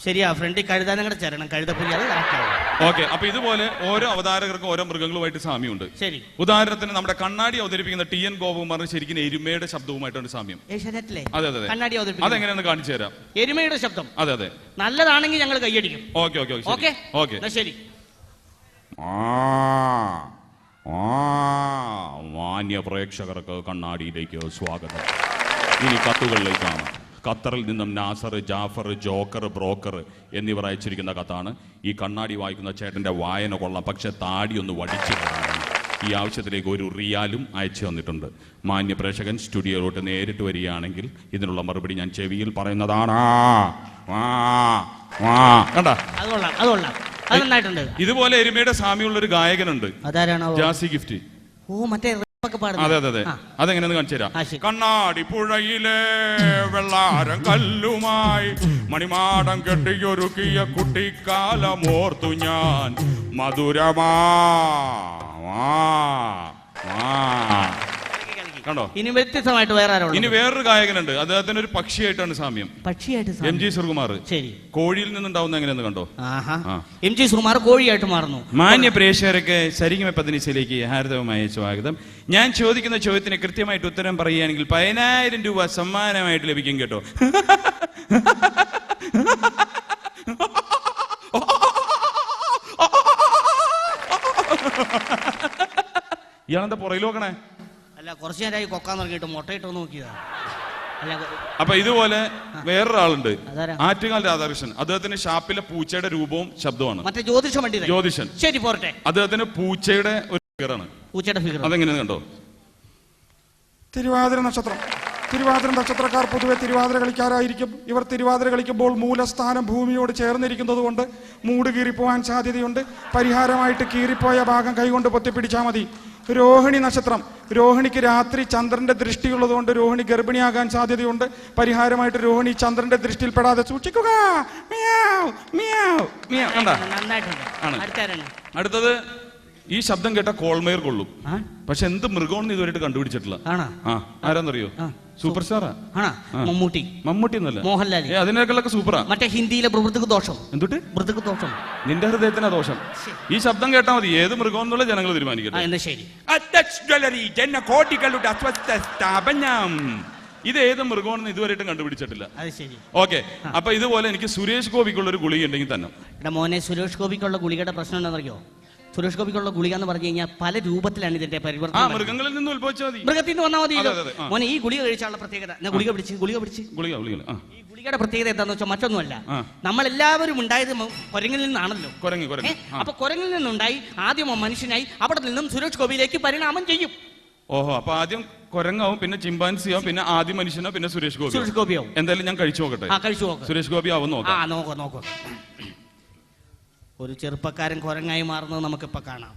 ശരിയാ, ഫ്രണ്ടിൽ കഴുതാനങ്ങളുടെ ചരണം, കഴുതപ്പുലി, അത് കറക്റ്റ് ആവും.
ഓക്കെ. അപ്പൊ ഇതുപോലെ ഓരോ അവതാരകർക്കും ഓരോ മൃഗങ്ങളുമായിട്ട് സാമ്യമുണ്ട്.
ശരി.
ഉദാഹരണത്തിന് നമ്മുടെ കണ്ണാടി അവതരിപ്പിക്കുന്ന ടി എൻ ഗോപകുമാറിന് ശരിക്കും എരുമയുടെ ശബ്ദവുമായിട്ടാണ് സാമ്യം.
ഏഷ്യാനെറ്റിലെ
അതെ അതെ
കണ്ണാടി അവതരിപ്പിക്കുന്നത്
അതെങ്ങനെയാന്ന് കാണിച്ചു തരാം.
എരുമയുടെ ശബ്ദം.
അതെ അതെ.
നല്ലതാണെങ്കിൽ ഞങ്ങൾ കൈയടിക്കും.
Okay okay
okay
okay.
ശരി.
മാന്യ പ്രേക്ഷകർക്ക് കണ്ണാടിയിലേക്ക് സ്വാഗതം. ഇനി കത്തുകളിലേക്കാണ്. ഖത്തറിൽ നിന്നും നാസർ, ജാഫർ, ജോക്കർ, ബ്രോക്കർ എന്നിവർ അയച്ചിരിക്കുന്ന കത്താണ്. ഈ കണ്ണാടി വായിക്കുന്ന ചേട്ടന്റെ വായന കൊള്ളാം, പക്ഷെ താടി ഒന്ന് വടിച്ചു തരാനാണ്. ഈ ആവശ്യത്തിലേക്ക് ഒരു റിയാലും അയച്ചു തന്നിട്ടുണ്ട്. മാന്യ പ്രേക്ഷകൻ സ്റ്റുഡിയോയിലോട്ട് നേരിട്ട് വരികയാണെങ്കിൽ ഇതിനുള്ള മറുപടി ഞാൻ ചെവിയിൽ പറയുന്നതാണ്. കണ്ട,
അത് കൊള്ളാം, അത് കൊള്ളാം, അത് നന്നായിട്ടുണ്ട്.
ഇതുപോലെ എരുമയുടെ സാമ്യമുള്ള ഒരു ഗായകനുണ്ട്,
അതാരാണോ?
ജാസി ഗിഫ്റ്റ്.
ഓ, മറ്റേ
അതെ അതെ അതെ. അതെങ്ങനെയെന്ന് കാണിച്ചു തരാം. കണ്ണാടി പുഴയിലെ വെള്ളാരം കല്ലുമായി മണിമാടം കെട്ടിയൊരുക്കിയ കുട്ടിക്കാലമോർത്തു ഞാൻ മധുരമാ. കണ്ടോ?
ഇനി വ്യത്യസ്തമായിട്ട് വേറെ ആരോ?
ഇനി വേറൊരു ഗായകനുണ്ട്, അദ്ദേഹത്തിന് ഒരു പക്ഷിയായിട്ടാണ് സാമ്യം.
പക്ഷിയായിട്ട്?
M G Sreekumar.
ശരി.
കോഴിയിൽ നിന്നുണ്ടാവുന്ന എങ്ങനെയെന്ന് കണ്ടോ?
എം ജി ശ്രീകുമാർ കോഴിയായിട്ട് മാറുന്നു.
മാന്യ പ്രേക്ഷകർക്ക് സരിഗമ പതിനിശയിലേക്ക് ഹാർദവമായ സ്വാഗതം. ഞാൻ ചോദിക്കുന്ന ചോദ്യത്തിന് കൃത്യമായിട്ട് ഉത്തരം പറയുകയാണെങ്കിൽ 10,000 രൂപ സമ്മാനമായിട്ട് ലഭിക്കും കേട്ടോ. ഇയാളെന്താ പുറയിൽ നോക്കണേ?
അല്ല, കുറച്ചു നേരമായി കൊക്കാൻ തുടങ്ങിയിട്ട് മുട്ടയിട്ടോ നോക്കിയതാ.
അപ്പൊ ഇതുപോലെ വേറൊരാളുണ്ട്, ആറ്റുകാൽ രാധാകൃഷ്ണൻ. അദ്ദേഹത്തിന് ഷാപ്പിലെ പൂച്ചയുടെ രൂപവും ശബ്ദമാണ്.
മറ്റേ ജ്യോതിഷൻ. ശരി, പോരട്ടെ.
അദ്ദേഹത്തിന് പൂച്ചയുടെ ഒരു ഫിഗറാണ്.
പൂച്ചയുടെ ഫിഗർ
അതെങ്ങനെയാണ് കണ്ടോ?
തിരുവാതിര നക്ഷത്രം. തിരുവാതിര നക്ഷത്രക്കാർ പൊതുവെ തിരുവാതിര കളിക്കാരായിരിക്കും. ഇവർ തിരുവാതിര കളിക്കുമ്പോൾ മൂലസ്ഥാനം ഭൂമിയോട് ചേർന്നിരിക്കുന്നത് കൊണ്ട് മൂട് കീറിപ്പോവാൻ സാധ്യതയുണ്ട്. പരിഹാരമായിട്ട് കീറിപ്പോയ ഭാഗം കൈകൊണ്ട് പൊത്തിപ്പിടിച്ചാൽ മതി. രോഹിണി നക്ഷത്രം. രോഹിണിക്ക് രാത്രി ചന്ദ്രന്റെ ദൃഷ്ടിയുള്ളത് കൊണ്ട് രോഹിണി ഗർഭിണിയാകാൻ സാധ്യതയുണ്ട്. പരിഹാരമായിട്ട് രോഹിണി ചന്ദ്രന്റെ ദൃഷ്ടിയിൽപ്പെടാതെ സൂക്ഷിക്കുക.
അടുത്തത്, ഈ ശബ്ദം കേട്ട കോൾമേർ കൊള്ളും, പക്ഷെ എന്ത് മൃഗമാണെന്ന് ഇതുവരെയായിട്ട് കണ്ടുപിടിച്ചിട്ടില്ല. ആരാന്നറിയോ? സൂപ്പർ സ്റ്റാറാ.
മമ്മൂട്ടി.
മമ്മൂട്ടി എന്നല്ല,
മോഹൻലാൽ.
അതിനേക്കാളൊക്കെ സൂപ്പറാ.
മറ്റേ ഹിന്ദിയിലെ മൃദുക്ക് ദോഷം.
എന്തുട്ട്?
മൃദുക്ക് ദോഷം.
നിന്റെ ഹൃദയത്തിനാ ദോഷം. ഈ ശബ്ദം കേട്ടാ മതി ഏത് മൃഗം എന്നുള്ള ജനങ്ങൾ തീരുമാനിക്കട്ടെ.
ശരി.
ജനകോടികളുടെ അസ്വസ്ഥ സ്ഥാപനം. ഇത് ഏത് മൃഗമാണെന്ന് ഇതുവരെയായിട്ടും കണ്ടുപിടിച്ചിട്ടില്ല. ഓക്കെ. അപ്പൊ ഇതുപോലെ എനിക്ക് സുരേഷ് ഗോപിക്കുള്ള ഒരു ഗുളിക ഉണ്ടെങ്കിൽ തന്നെ.
എടാ മോനെ, സുരേഷ് ഗോപിക്കുള്ള ഗുളികയുടെ പ്രശ്നം എന്താണെന്നറിയോ? സുരേഷ് ഗോപിക്കുള്ള ഗുളിക എന്ന് പറഞ്ഞു കഴിഞ്ഞാൽ പല രൂപത്തിലാണ് ഇതിന്റെ പരിവർത്തനം.
മൃഗങ്ങളിൽ നിന്ന് ഉത്ഭവിച്ചാൽ മതി,
മൃഗത്തിൽ നിന്ന് വന്നാൽ മതി. മോനെ, ഈ ഗുളിക കഴിച്ചാലുള്ള പ്രത്യേകത, ഗുളിക പിടിച്ച് ഈ ഗുളികയുടെ പ്രത്യേകത എന്താന്ന് വെച്ചാൽ മറ്റൊന്നുമല്ല, നമ്മളെല്ലാവരും ഉണ്ടായത് കുരങ്ങിൽ നിന്നാണല്ലോ. അപ്പൊ കുരങ്ങിൽ നിന്നുണ്ടായി ആദ്യം മനുഷ്യനായി, അവിടെ നിന്നും സുരേഷ് ഗോപിയിലേക്ക് പരിണാമം ചെയ്യും.
ഓഹോ, അപ്പൊ ആദ്യം കുരങ്ങാവും, പിന്നെ ചിമ്പാൻസിയാവും, പിന്നെ ആദ്യം മനുഷ്യനോ, പിന്നെ സുരേഷ് ഗോപിയാവും. എന്തായാലും ഞാൻ കഴിച്ചു നോക്കട്ടെ. സുരേഷ് ഗോപി ആവും നോക്കാം.
നോക്കൂ. ഒരു ചെറുപ്പക്കാരൻ കുരങ്ങായി മാറുന്നത് നമുക്കിപ്പോ കാണാം.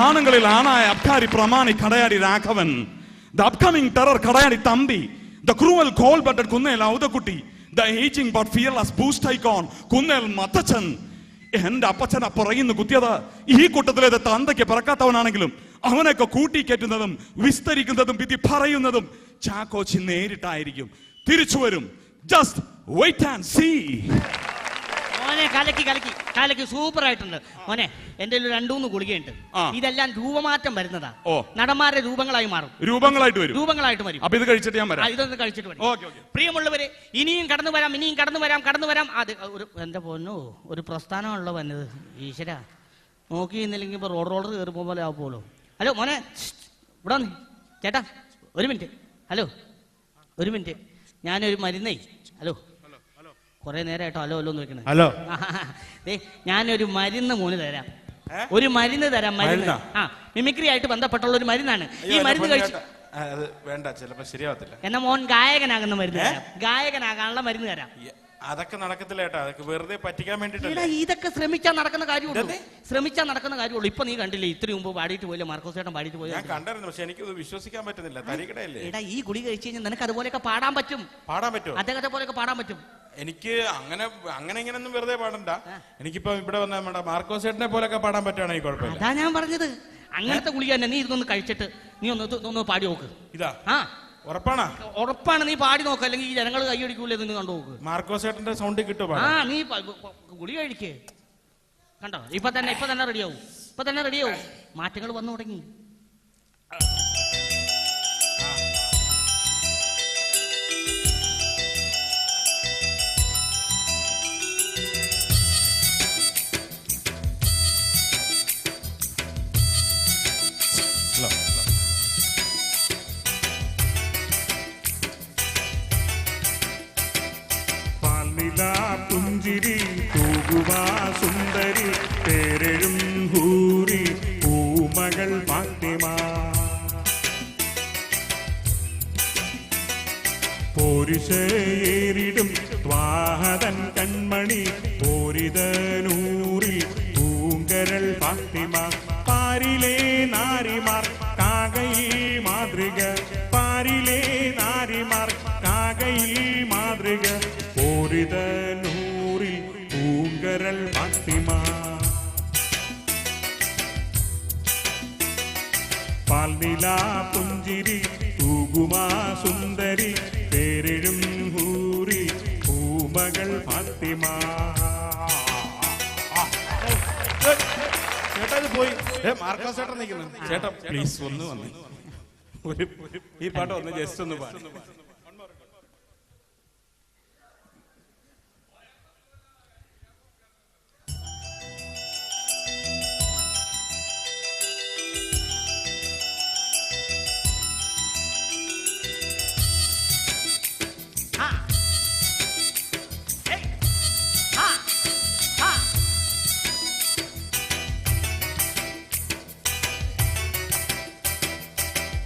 ആണുങ്ങളിൽ ആണായ അബ്കാരി പ്രമാണി Kadayadi Raghavan, the upcoming terror Kadayadi Thampi, the cruel cold blooded Kunnel Outhakutty, the aging but fearless boost icon Kunnel Mathachan. എന്റെ അപ്പച്ചനെ പറയുന്നു കുത്തിയത്. ഈ കൂട്ടത്തിലേത് തന്തയ്ക്ക് പിറക്കാത്തവനാണെങ്കിലും അവനൊക്കെ കൂട്ടിക്കയറ്റുന്നതും വിസ്തരിക്കുന്നതും വിധി പറയുന്നതും ചാക്കോച്ചി നേരിട്ടായിരിക്കും. തിരിച്ചു വരും. Just wait and see.
കലക്കി കലക്കി കലക്കി സൂപ്പർ ആയിട്ടുണ്ട് മോനെ. എന്റെ 2-3 ഗുളികയുണ്ട്. ഇതെല്ലാം രൂപമാറ്റം വരുന്നതാ. നടന്മാരുടെ രൂപങ്ങളായി മാറും.
രൂപങ്ങളായിട്ട് വരും.
രൂപങ്ങളായിട്ട് വരും.
അപ്പൊ ഇത് കഴിച്ചിട്ട് ഞാൻ വരാം.
ഇതൊന്ന് കഴിച്ചിട്ട് വരും. പ്രിയമുള്ളവരെ, ഇനിയും കടന്നു വരാം, ഇനിയും കടന്നു വരാം. അത് എന്റെ പൊന്നോ, ഒരു പ്രസ്ഥാനമാണല്ലോ വന്നത്. ഈശ്വര, നോക്കി ഇന്നില്ലെങ്കിൽ ഇപ്പൊ റോളർ കയറി പോലെ ആവുമല്ലോ. ഹലോ മോനെ, ഇവിടെ വന്ന് ചേട്ടാ, ഒരു മിനിറ്റ്. ഹലോ, ഒരു മിനിറ്റ്. ഞാനൊരു മരുന്നേ. ഹലോ, കുറെ നേരമായിട്ടോ ഹലോ ഹലോ എന്ന് വെക്കണേ.
ഹലോ,
ഞാനൊരു മരുന്ന് മോന് തരാം. ഒരു മരുന്ന് തരാം. മരുന്ന് മിമിക്രി ആയിട്ട് ബന്ധപ്പെട്ടുള്ള ഒരു മരുന്നാണ്. ഈ മരുന്ന് കഴിച്ചു
വേണ്ട, ചിലപ്പോ ശരിയാവത്തില്ല.
എന്നാ മോൻ ഗായകനാകുന്ന മരുന്ന് തരാം. ഗായകനാകാനുള്ള മരുന്ന് തരാം.
അതൊക്കെ നടക്കത്തില്ല ഏട്ടാ, അതൊക്കെ വെറുതെ പറ്റിക്കാൻ വേണ്ടിട്ട്.
ഇതൊക്കെ ശ്രമിച്ചാൽ നടക്കുന്ന കാര്യമുള്ളൂ. ഇപ്പൊ നീ കണ്ടില്ലേ, ഇത്രയും മുമ്പ് പാടിയിട്ട് പോയില്ലേ, മാർക്കോസ് ചേട്ടൻ പാടിയിട്ട് പോയി.
ഞാൻ കണ്ടായിരുന്നു, പക്ഷെ എനിക്കത് വിശ്വസിക്കാൻ പറ്റുന്നില്ല. തരികടയല്ലേ.
എടാ, ഈ ഗുളി കഴിച്ചു കഴിഞ്ഞാൽ നിനക്ക് അതുപോലെയൊക്കെ പാടാൻ പറ്റും. അദ്ദേഹത്തെ പോലെയൊക്കെ പാടാൻ പറ്റും.
എനിക്ക് അങ്ങനെ ഇങ്ങനൊന്നും വെറുതെ പാടണ്ട. എനിക്കിപ്പോ ഇവിടെ വന്ന നമ്മുടെ മാർക്കോസ് ചേട്ടനെ പോലൊക്കെ പാടാൻ പറ്റുവാണെങ്കിൽ കുഴപ്പമില്ല.
അതാ ഞാൻ പറഞ്ഞത്, അങ്ങനത്തെ ഗുളിക തന്നെ. നീ ഇതൊന്ന് കഴിച്ചിട്ട് നീ ഒന്ന് പാടി നോക്ക്.
ഇതാ ഉറപ്പാണ്.
നീ പാടി നോക്ക്, അല്ലെങ്കിൽ ഈ ജനങ്ങൾ കൈയടിക്കൂലേ എന്ന് കണ്ടു നോക്ക്.
മാർക്കോസ് ചേട്ടന്റെ സൗണ്ട് കിട്ടും.
നീ ഗുളി കഴിക്കേ. കണ്ടോ, ഇപ്പൊ തന്നെ റെഡിയാവും. മാറ്റങ്ങൾ വന്നു തുടങ്ങി.
പുഞ്ചിരി തൂകുവാ സുന്ദരി പേരെഴും ഹൂറി പൂമകൾ ഫാത്തിമ പോരിശേറിടും ത്വാഹതൻ കൺമണി പോരിതനൂറിൽ പൂങ്കരൾ ഫാത്തിമ പാരിലെ നാരിമാർ കാകയിൽ മാതൃക പാരിലെ നാരിമാർ കാകയിൽ മാതൃക പോരിതനൂറിൽ പൂങ്കരൾ ഫാത്തിമ പാൽനില പുഞ്ചിരി തൂകുമാ സുന്ദരി പേരെഴും ഹൂറി പൂമകൾ ഫാത്തിമ.
ചേട്ടാ ഇത് പോയി. മാർക്കോസ് ചേട്ടൻ നിൽക്കുന്നു. ചേട്ടാ പ്ലീസ് ഒന്ന് വന്ന് ഈ പാട്ട് ഒന്ന് ജസ്റ്റ് ഒന്ന് പാടി.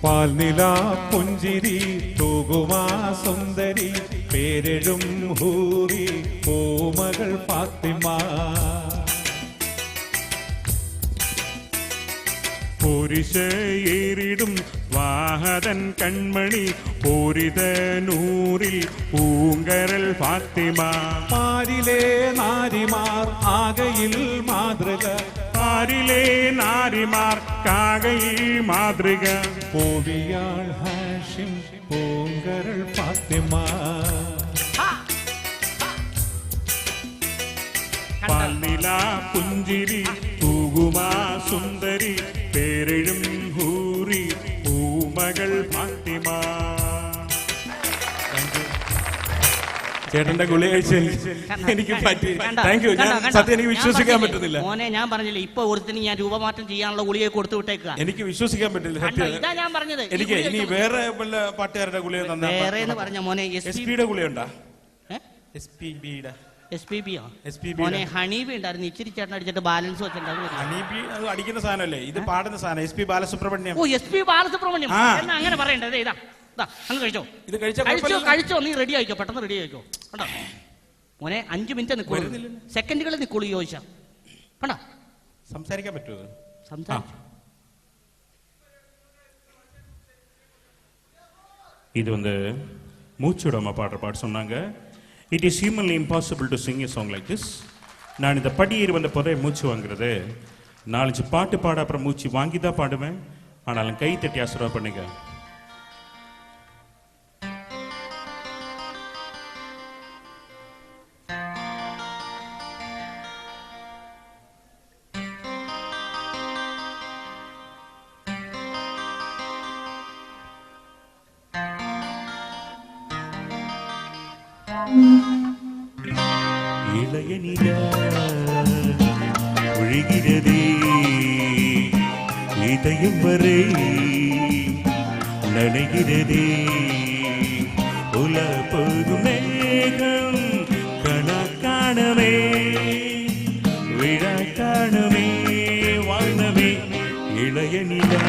പാൽനില പുഞ്ചിരി തൂകുമാ സുന്ദരി പേരെഴും ഹൂറി പൂമകൾ ഫാത്തിമ പോരിശേറിടും വാഹതൻ കൺമണി പോരിതനൂറിൽ പൂങ്കരൾ ഫാത്തിമ പാരിലെ നാരിമാർ ആകയിൽ മാതൃക പാരിലെ നാരിമാർ കാകയിൽ മാതൃക പോവിയാൾ ഹാഷിം പൂങ്കരൾ ഫാത്തിമ പാൽനില പുഞ്ചിരി തൂകുമാ സുന്ദരി പേരെഴും ഹൂറി പൂമകൾ ഫാത്തിമ.
ചേട്ടന്റെ ഗുളി കഴിച്ച് എനിക്ക് പറ്റി. Thank you. സത്യം എനിക്ക് വിശ്വസിക്കാൻ പറ്റുന്നില്ല.
മോനെ, ഞാൻ പറഞ്ഞില്ല, ഇപ്പൊ ഒരുത്തിന് ഞാൻ രൂപമാറ്റം ചെയ്യാനുള്ള ഗുളിയെ കൊടുത്തു വിട്ടേക്കുക.
എനിക്ക് വിശ്വസിക്കാൻ പറ്റില്ല സത്യം.
ഇതാ ഞാൻ പറഞ്ഞത്.
എനിക്ക് ഇനി വേറെ വല്ല പാട്ടുകാരുടെ ഗുളിയെ തന്നെ
വേറെ എന്ന് പറഞ്ഞ മോനെ,
SPBയുടെ ഗുളിയുണ്ടോ?
മോനെ ഹണീബി ഉണ്ടായിരുന്നു. ഇച്ചിരി ചേട്ടൻ അടിച്ചിട്ട് ബാലൻസ് വെച്ചിട്ടുണ്ടായിരുന്നു.
ഹണീബി അത് അടിക്കുന്ന സാധനമല്ലേ, ഇത് പാടുന്ന സാധനം. SP ബാലസുബ്രഹ്മണ്യം.
ബാലസുബ്രഹ്മണ്യം എന്നാ അങ്ങനെ പറയണ്ടേ. ഇതാ അങ്ങ് കഴിച്ചോ.
ഇത്
കഴിച്ചോ. നീ റെഡി ആയിക്കോ, പെട്ടെന്ന് റെഡി ആയിക്കോ. കണ്ടോ മോനെ, 5 മിനിറ്റ് നിൽക്കുള്ളൂ, സെക്കൻഡുകളിൽ നിൽക്കുള്ളൂ. ചോദിച്ചാ കണ്ടോ,
സംസാരിക്കാൻ പറ്റുമോ?
இது மூச்சுடாம பாடுற பாட்டு சொன்னாங்க. It is humanly impossible to Singh a song like this. நான் இந்த படியேறி வந்த போதே மூச்சு வாங்குறது 4-5 பாட்டு பாட அப்புறம் மூச்சு வாங்கி தான் பாடுவேன். ஆனாலும் கை தட்டி ஆசீர்வாதம் பண்ணுங்க. இதயம் வரை நனைகிறதே உல போகும் மேகம் கணக்கானமே விழா காணமே வானமே இளைய நிலா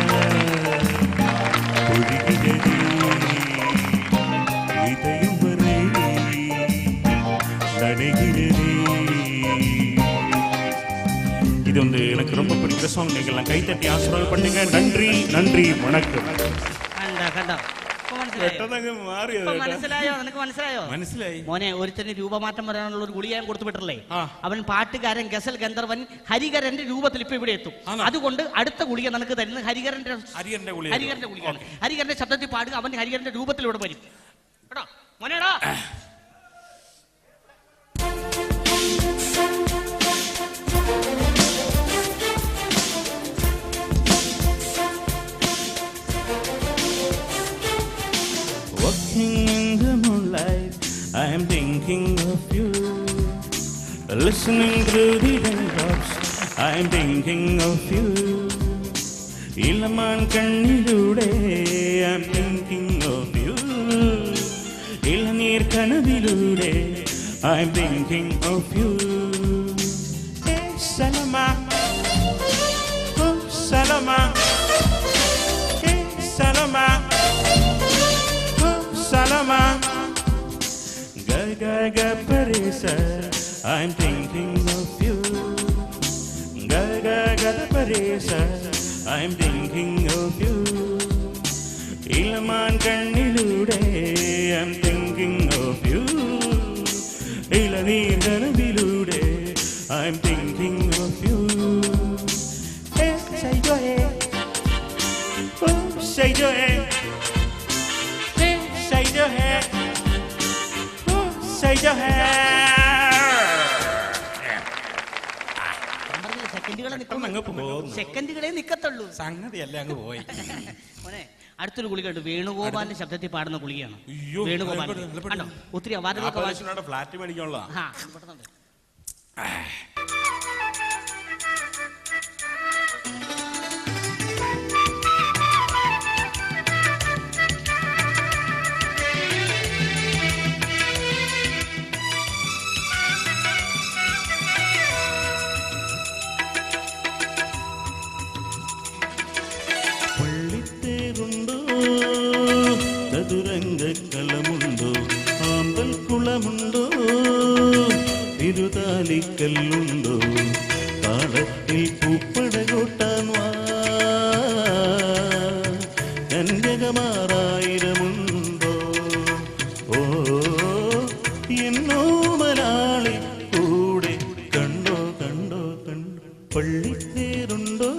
பொழிகிறதே இதயம் வரை நனைகிறதே. இது வந்து எனக்கு ரொம்ப பிடிச்ச சாங். நீங்கள்லாம் கைத்தட்டி ஆசீர்வாதம் பண்ணுங்க. நன்றி நன்றி வணக்கம்.
കണ്ടോ കണ്ടോ മനസ്സിലായോ? നിനക്ക് മനസ്സിലായോ?
മനസ്സിലായി
മോനെ. ഒരുത്തന് രൂപമാറ്റം വരാനുള്ള ഒരു ഗുളിക ഞാൻ കൊടുത്തു വിട്ടല്ലേ? അവൻ പാട്ടുകാരൻ ഗസൽ ഗന്ധർവൻ ഹരിഹരന്റെ രൂപത്തിൽ ഇപ്പൊ ഇവിടെ എത്തും. അതുകൊണ്ട് അടുത്ത ഗുളിക നിനക്ക് തരുന്നത് ഹരിഹരന്റെ ഗുളികയാണ്. ഹരിഹരന്റെ ശബ്ദത്തിൽ പാടുക. അവൻ ഹരിഹരന്റെ രൂപത്തിൽ ഇവിടെ വരും കേട്ടോ മോനേടാ.
Walking in the moonlight, I am thinking of you. Listening through the raindrops, I am thinking of you. ഇളമാൻ കണ്ണിലൂടെ I am thinking of you. ഇളനീർ കനവിലൂടെ I am thinking of you. Hey Salama, oh Salama, hey Salama. Salama, ga ga ga parisa, I'm thinking of you. Ga ga ga parisa, I'm thinking of you. Ilaman kannilude, I'm thinking of you. Ilaneer kanavilude, I'm thinking of you. Hey, say jo hey, oh say jo hey. Say your hair, say your hair.
സെക്കൻഡുകളെ നിക്കത്തുള്ളൂ.
സംഗതിയല്ലേ അങ്ങ് പോയി.
മോനെ അടുത്തൊരു ഗുളികയുണ്ട്. വേണുഗോപാലിന്റെ ശബ്ദത്തിൽ പാടുന്ന ഗുളികയാണ്. വേണുഗോപാൽ ഒത്തിരി അവാർഡുകളൊക്കെ
flat മേടിക്കാനുള്ള.
ചതുരംഗക്കലമുണ്ടോ ആമ്പൽ കുളമുണ്ടോ തിരുതാലിക്കല്ലുണ്ടോ താളത്തിൽ പൂപ്പട കൊട്ടാൻ വാ കന്യകമാറായിരമുണ്ടോ ഓ എന്നോ മലയാളി കൂടെ കണ്ടോ കണ്ടോ കണ്ടോ പള്ളിത്തേരുണ്ടോ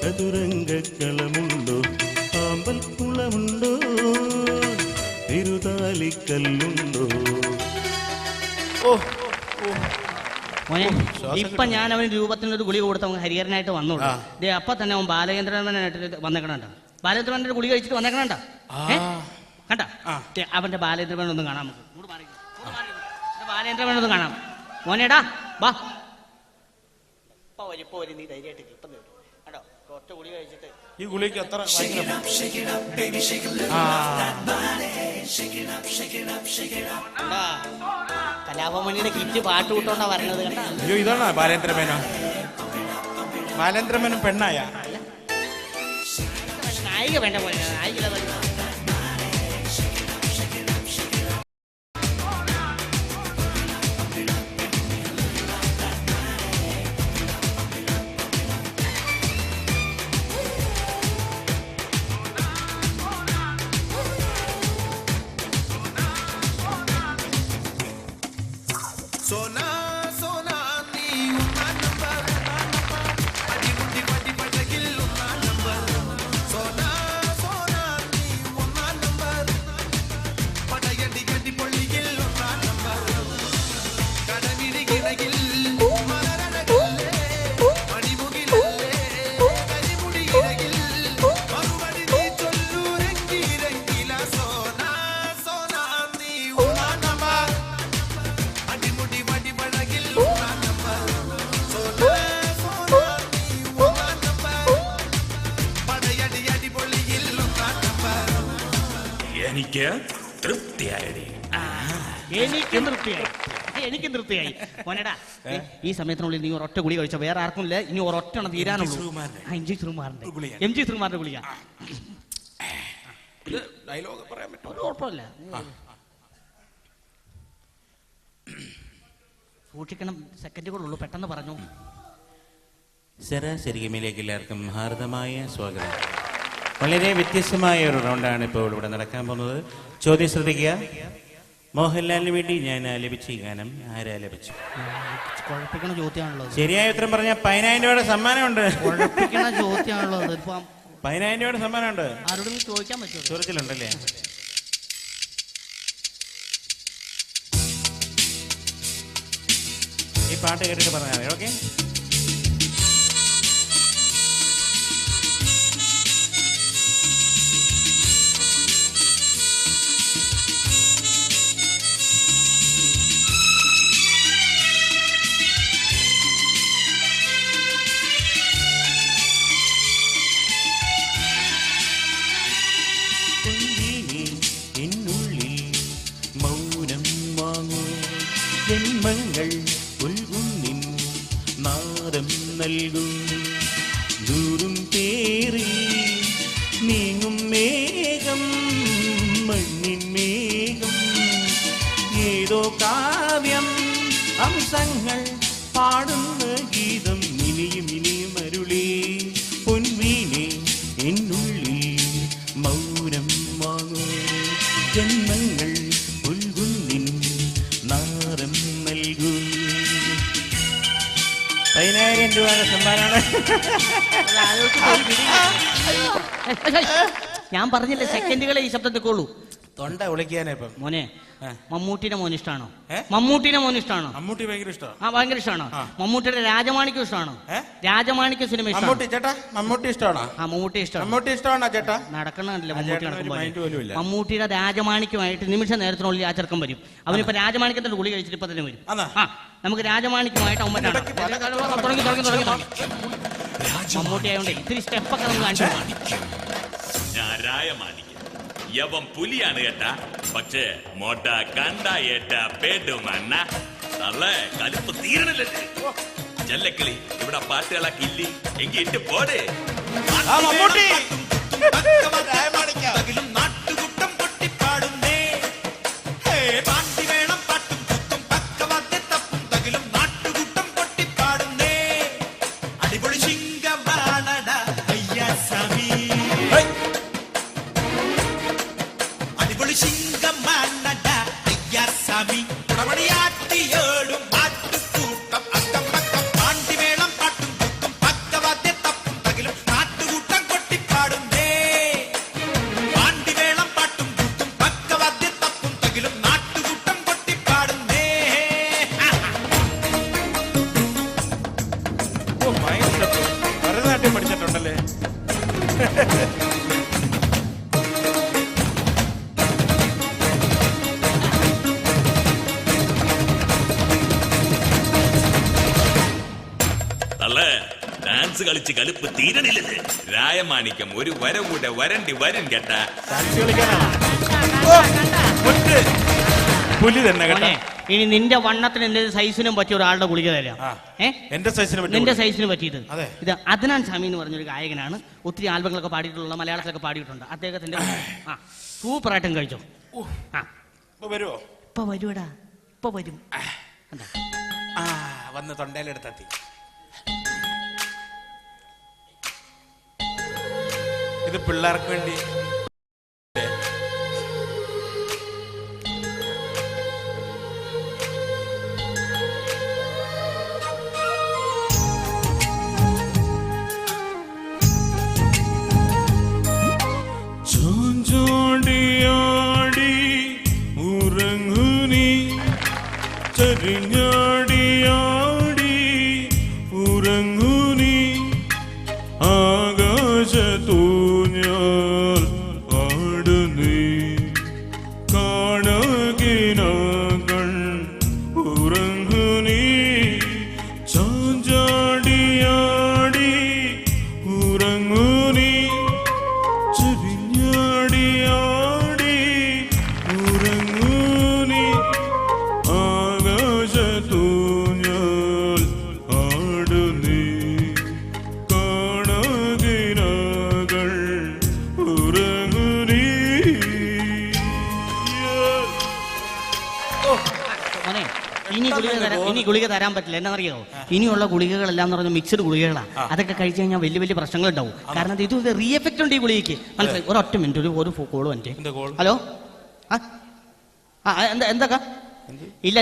ചതുരംഗക്കളമുണ്ടോ ആമ്പൽ കുളമുണ്ടോ തിരുതാലിക്കല്ലുണ്ടോ.
ഇപ്പൊ ഞാൻ അവന് രൂപത്തിനൊരു ഗുളിക കൊടുത്തവൻ ഹരിഹരനായിട്ട് വന്നോളൂ. അപ്പൊ തന്നെ അവൻ ബാലചന്ദ്രനായിട്ട് വന്നേക്കണണ്ട. ബാലചന്ദ്രന്റെ ഗുളിക കഴിച്ചിട്ട് വന്നേക്കണണ്ട. കണ്ട അവന്റെ ബാലചന്ദ്രൻ ഒന്ന് കാണാം. നമുക്ക് ബാലചന്ദ്രൻ ഒന്ന് കാണാം. മോനേടാ വാ. ഇപ്പൊ വരും നീ ധൈര്യമായിട്ട് ഇപ്പം കണ്ടോ ഒറ്റ ഗുളിക കഴിച്ചിട്ട്.
ഈ ഗുളിക്ക് എത്ര
കലാഭവനിയുടെ കിറ്റ് പാട്ട് കൂട്ടോണ്ടാ വരണത് കണ്ട.
അയ്യോ ഇതാണോ ബാലേന്ദ്രമേനോ? ബാലേന്ദ്രമേനോ പെണ്ണായ
നായിക വേണ്ട പോലെ നായിക.
Sona, sona, ni una number, adi mutti patti pattakil una number. Sona, sona, ni
എനിക്ക് തൃപ്തിയായി.
എനിക്ക് തൃപ്തിയായി. മോനെടാ, ഈ സമയത്തിനുള്ളിൽ നീ ഒരൊറ്റ ഗുളി കഴിച്ചോ, വേറെ ആർക്കും ഇല്ല, ഇനി ഒരൊറ്റ തീരാനുള്ളൂ. എം ജി ശ്രീകുമാറിന്റെ ഗുളിക.
ഡയലോഗ് പറയാൻ പറ്റും,
ഒരു കുഴപ്പമില്ല. സൂക്ഷിക്കണം, സെക്കൻഡുകളുള്ളൂ, പെട്ടെന്ന് പറഞ്ഞു.
ശരാശരി ഗെയിമിലേക്ക് എല്ലാവർക്കും ഹാർദമായ സ്വാഗതം. വളരെ വ്യത്യസ്തമായ ഒരു റൗണ്ടാണ് ഇപ്പോൾ ഇവിടെ നടക്കാൻ പോകുന്നത്. ചോദ്യം ശ്രദ്ധിക്കുക. മോഹൻലാലിന് വേണ്ടി ഞാൻ ആലപിച്ച ഈ ഗാനം ആരാലപിച്ചു?
കുഴപ്പിക്കണ ചോദ്യമാണല്ലോ.
ശരിയായ ഉത്തരം പറഞ്ഞാൽ 10,000 രൂപയുടെ സമ്മാനമുണ്ട്.
കുഴപ്പിക്കണ ചോദ്യമാണല്ലോ.
10,000 രൂപയുടെ സമ്മാനമുണ്ട്.
ആരോടും ചോദിക്കാൻ പറ്റുമോ?
സുഹൃത്തിലുണ്ടല്ലേ? ഈ പാട്ട് കേട്ടിട്ട് പറഞ്ഞാൽ മതി. ഓക്കെ. എന്നുള്ളിൽ മൗനം വാങ്ങൂ, ജന്മങ്ങൾ ഉൾകുന്നിൻ നാദം നൽകും. ദൂരും പേറി നീങ്ങും മേഘം, മണ്ണിൻ മേഘം, ഏതോ കാവ്യം, അംശങ്ങൾ പാടുന്ന ഗീതം, ഇനിയും ഇനിയും അരുളേ പൊൻവീണേ എന്നുള്ളിൽ മൗനം വാങ്ങൂ, ജന്മങ്ങൾ ഉൾകുന്നിൻ നാദം നൽകൂ. 10,000 രൂപയുടെ സമ്മാനമാണ്.
ഞാൻ പറഞ്ഞില്ലേ, സെക്കൻഡുകളെ ഈ ശബ്ദം നിൽക്കുള്ളൂ.
തൊണ്ട വിളിക്കാനാ ഇപ്പം.
മോനെ, മമ്മൂട്ടിയുടെ മോൻ ഇഷ്ടമാണോ? മമ്മൂട്ടിയുടെ മോൻ ഇഷ്ടമാണോ?
മമ്മൂട്ടി ഭയങ്കര ഇഷ്ടമാണ്.
ആ, ഭയങ്കര ഇഷ്ടമാണോ? മമ്മൂട്ടിയുടെ രാജമാണിക്യം ഇഷ്ടമാണോ? രാജമാണിക്യ സിനിമ
മമ്മൂട്ടി ചേട്ടാ, മമ്മൂട്ടി ഇഷ്ടമാണോ?
ആ, മമ്മൂട്ടി ഇഷ്ടമാണ്.
മമ്മൂട്ടി ഇഷ്ടമാണോ ചേട്ടാ?
നടക്കണല്ലേ
മമ്മൂട്ടി.
മമ്മൂട്ടിയുടെ രാജമാണിക്യമായിട്ട് നിമിഷ നേരത്തിനുള്ളിൽ ആ ചെറുക്കം വരും. അവനിപ്പോ രാജമാണിക്യത്തിന്റെ ഗുളി കഴിച്ചിട്ട് ഇപ്പൊ തന്നെ വരും. ആ, നമുക്ക് രാജമാണിക്യമായിട്ട് അവൻ തുടങ്ങി. മമ്മൂട്ടി ആയതുകൊണ്ട് ഇത്തിരി സ്റ്റെപ്പൊക്കെ നമുക്ക് കാണിച്ചു.
ഞാൻ രായമാണിക്യം, യവൻ പുലിയാണ് കേട്ടാ, പക്ഷേ മോട്ട കണ്ട ഏട്ട പേടുമണ്ണ അല്ലേ, കലിപ്പ് തീരണല്ലേ. ജല്ലക്കിളി ഇവിടെ പാട്ടുകളാക്കില്ലേ, എങ്കി ഇട്ട് പോടെ. നാട്ടുകുട്ടം പൊട്ടിപ്പാടുന്നേ, പാട്ടി വേണം പാട്ടും കുത്തും പക്കവാദ്യ തപ്പും തകിലും, നാട്ടുകുട്ടം പൊട്ടിപ്പാടുന്നേ, അടിപൊളി ശിങ്കമാണട അയ്യാ സമീ, അടിപൊളി ശിങ്കമാണട അയ്യാ സമീ, ഉടമടിയാട്ടിയോടും ആട്ടുകൂട്ടം അക്കം പക്കം, പാണ്ടി വേണം പാട്ടും കുത്തും പക്കവാദ്യ തപ്പും തകിലും, നാട്ടുകൂട്ടം കൊട്ടിപ്പാടുന്നേ, പാണ്ടി വേളം പാട്ടും കുത്തും പക്കവാദ്യ തപ്പും തകിലും, നാട്ടുകൂട്ടം കൊട്ടിപ്പാടുന്നേ.
ഭരതനാട്യം പഠിച്ചിട്ടുണ്ടല്ലേ?
തള്ളേ, ഡാൻസ് കളിച്ച് കലിപ്പ് തീരണില്ലത്. രായമാണിക്യം ഒരു വരം കൂടെ വരണ്ടി വരും കേട്ടാ.
പുലി തന്നെ കേട്ടോ.
ഇനി നിന്റെ വണ്ണത്തിന് എന്റെ സൈസിനും പറ്റിയ ഒരാളുടെ ഗുളിക തരാം.
എന്റെ സൈസിന്
നിന്റെ സൈസിന് പറ്റിയത് ഇത് അദ്നാൻ സ്വാമി എന്ന് പറഞ്ഞൊരു ഗായകനാണ്. ഒത്തിരി ആൽബങ്ങളൊക്കെ പാടിയിട്ടുള്ള, മലയാളത്തിലൊക്കെ പാടിയിട്ടുണ്ട്. അദ്ദേഹത്തിന്റെ സൂപ്പറായിട്ടും കഴിച്ചോ.
വരുമോ?
ഇപ്പൊ വരുവടാ, ഇപ്പൊ വരും.
വന്ന് തൊണ്ടയിലെടുത്തെത്തി. ഇത് പിള്ളേർക്ക് വേണ്ടി.
ചാഞ്ചാടിയാടി ഉറങ്ങുനി, ചരിഞ്ഞാടിയാടി ഉറങ്ങുനി, ആകാശത്തൂ ഞാൻ ആടുന്നീ, കാണകിനാകൾ ഉറങ്ങുനി, ചാഞ്ചാടിയാടി ഉറങ്ങുനി, ചരിഞ്ഞാടിയാടി
ഗുളിക തരാൻ പറ്റില്ല. എന്നറിയോ, ഇനിയുള്ള ഗുളികകളെല്ലാം എന്ന് പറഞ്ഞാൽ മിക്സഡ് ഗുളികകളാണ്. അതൊക്കെ കഴിച്ചു കഴിഞ്ഞാൽ വലിയ വലിയ പ്രശ്നങ്ങൾ ഉണ്ടാവും. കാരണം ഇത് റീ എഫക്റ്റ് ഉണ്ട് ഈ ഗുളികയ്ക്ക്. മനസ്സിലായി? ഒരൊറ്റ മിനിറ്റ്, ഒരു കോള് വന്നിട്ട്. ഹലോ, എന്തൊക്കെ ഇല്ല,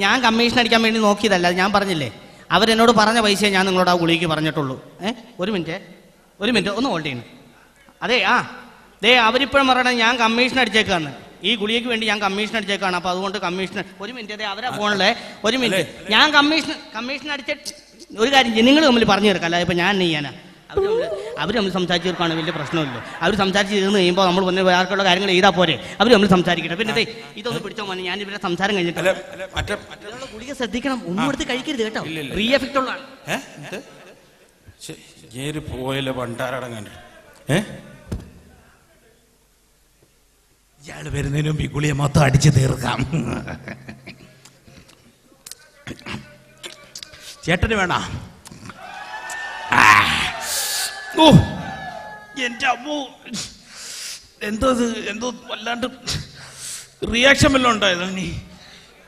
ഞാൻ കമ്മീഷൻ അടിക്കാൻ വേണ്ടി നോക്കിയതല്ല. ഞാൻ പറഞ്ഞില്ലേ, അവരെന്നോട് പറഞ്ഞ പൈസയെ ഞാൻ നിങ്ങളോട് ആ ഗുളികയ്ക്ക് പറഞ്ഞിട്ടുള്ളൂ. ഒരു മിനിറ്റ് ഒന്ന് ഹോൾഡ് ചെയ്യുന്നു. അവരിപ്പോഴും പറയണേ ഞാൻ കമ്മീഷൻ അടിച്ചേക്കാന്ന്. ഈ ഗുളികയ്ക്ക് വേണ്ടി ഞാൻ കമ്മീഷൻ അടിച്ചേക്കാണ്. അപ്പൊ അതുകൊണ്ട് കമ്മീഷൻ ഒരു മിനിറ്റ്, അവരാ ഫോണിലെ ഒരു മിനിറ്റ്. ഞാൻ കമ്മീഷൻ അടിച്ചിട്ട് ഒരു കാര്യം നിങ്ങൾ തമ്മിൽ പറഞ്ഞു തീർക്കാം. അല്ല ഇപ്പൊ ഞാൻ ചെയ്യാനാ. അവർ തമ്മിൽ സംസാരിച്ച് തീർക്കാണ്, വലിയ പ്രശ്നമില്ല. അവർ സംസാരിച്ച് തീർന്ന് കഴിയുമ്പോൾ നമ്മൾ വന്ന് വേർക്കുള്ള കാര്യങ്ങൾ ചെയ്താൽ പോരെ. അവർ തമ്മിൽ സംസാരിക്കട്ടെ. പിന്നെ ഇതൊന്ന് പിടിച്ചോ മോനെ, ഞാൻ ഇവരെ സംസാരം കഴിഞ്ഞിട്ട്. ഗുളിക ശ്രദ്ധിക്കണം, ഒന്നും എടുത്ത് കഴിക്കരുത് കേട്ടോ. റീ എഫക്റ്റ് ഉള്ളതാണ്.
പോയല്ലോ പണ്ടാരടങ്ങാൻ.
ഇയാള് വരുന്നതിന് മുമ്പ് ഈ ഗുളിയെ മൊത്തം അടിച്ചു തീർക്കാം. ചേട്ടന് വേണ? ഓ എന്റെ അമ്മോ, എന്തോ വല്ലാണ്ട് റിയാക്ഷൻ വല്ലതും ഉണ്ടായതോ? നീ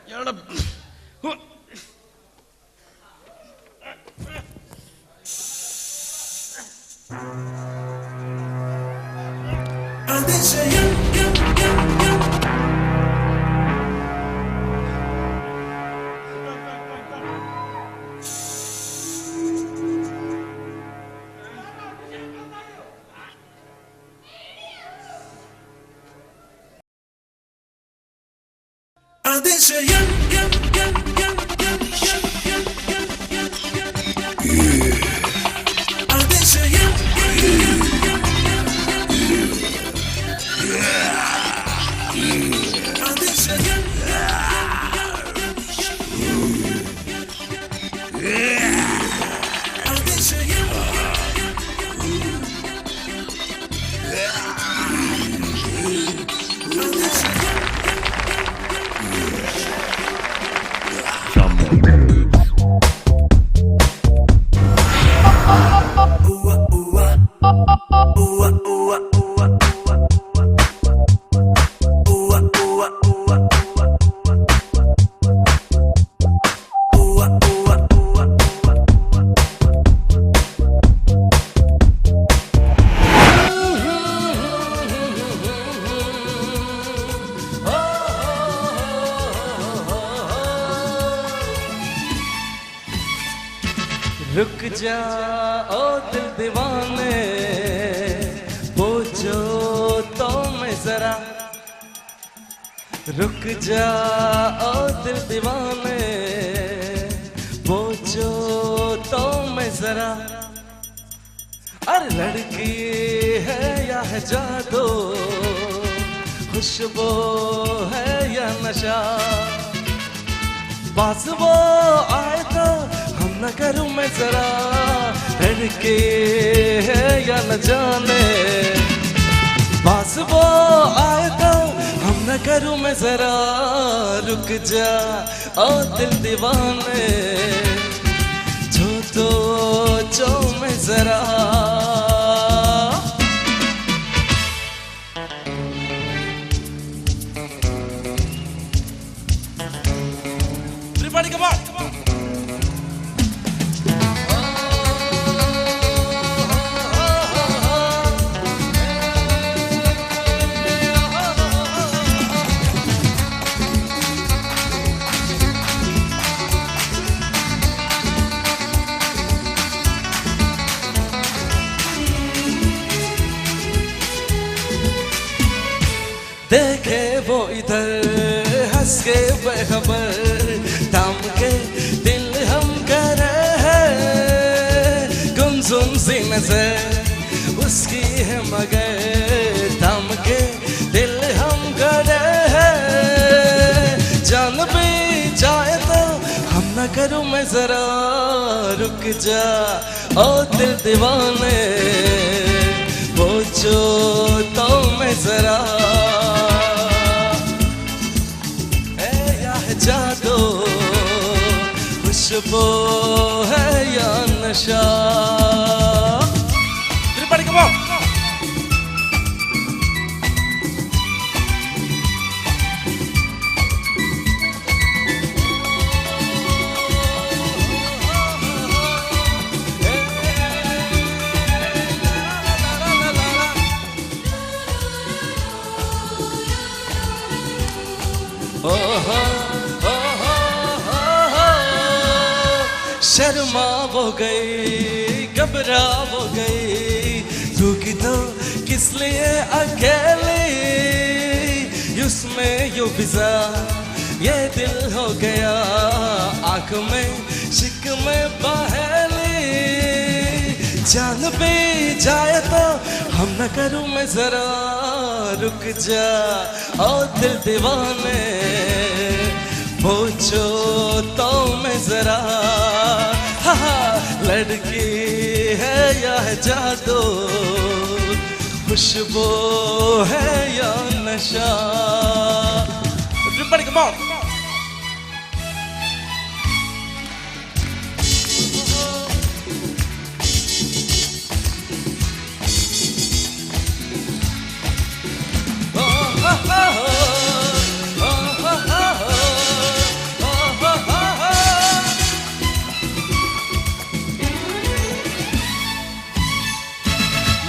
ഇയാളെ
रुक जा ओ दिल दीवाने, पूछो तो मैं जरा। रुक जा ओ दिल दीवाने, पूछो तो मैं जरा। अरे लड़की है या है जादू, खुशबू है या नशा, पास वो आए तो हम न करूं मैं जरा। लड़के है या न जाने, पास वो आए तो हम न करूं मैं जरा। रुक जा ओ दिल दीवाने, जो मैं जरा। Everybody come on. देखे वो इधर हंस के बेखबर, थाम के दिल हम करे हैं। गुमसुम सी नजर उसकी है मगर, थाम के दिल हम करे हैं। जान भी जाए तो हम न करूं मैं जरा। रुक जा ओ दिल दीवाने, पूछो तो मैं जरा। जादू खुशबू है या नशा। Everybody come on. शर्मा वो गई घबरा वो गई रुकी तो किस लिए अकेले उसमें यू फिजा ये दिल हो गया आँख में शिक में बहेली जान भी जाए तो हम न करूँ मैं जरा रुक जा ओ दिल दीवाने पूछो तो मैं जरा लड़की है या है जादू खुशबू है या नशा Everybody come on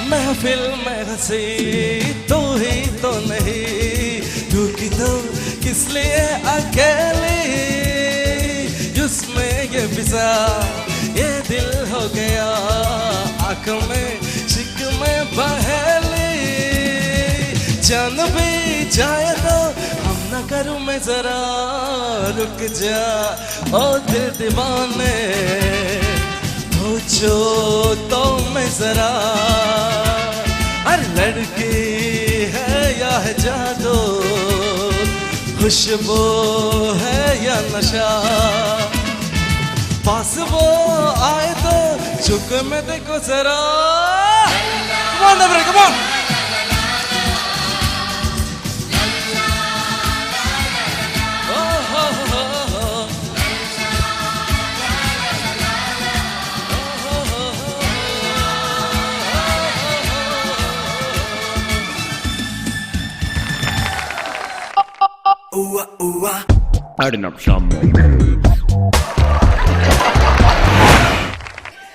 महफिल में हंसी तो ही तो नहीं रुकी तो किस लिए अकेले उसमें ये फिजा ये दिल हो गया आँख में शिक में बहेली जान भी जाए तो हम न करूँ मैं जरा रुक जा ओ दिल दीवाने पूछो तो मैं जरा अरे लड़की है या है जादू खुशबू है या नशा पास वो आए तो झुक में देखो जरा Come on, everybody, come on!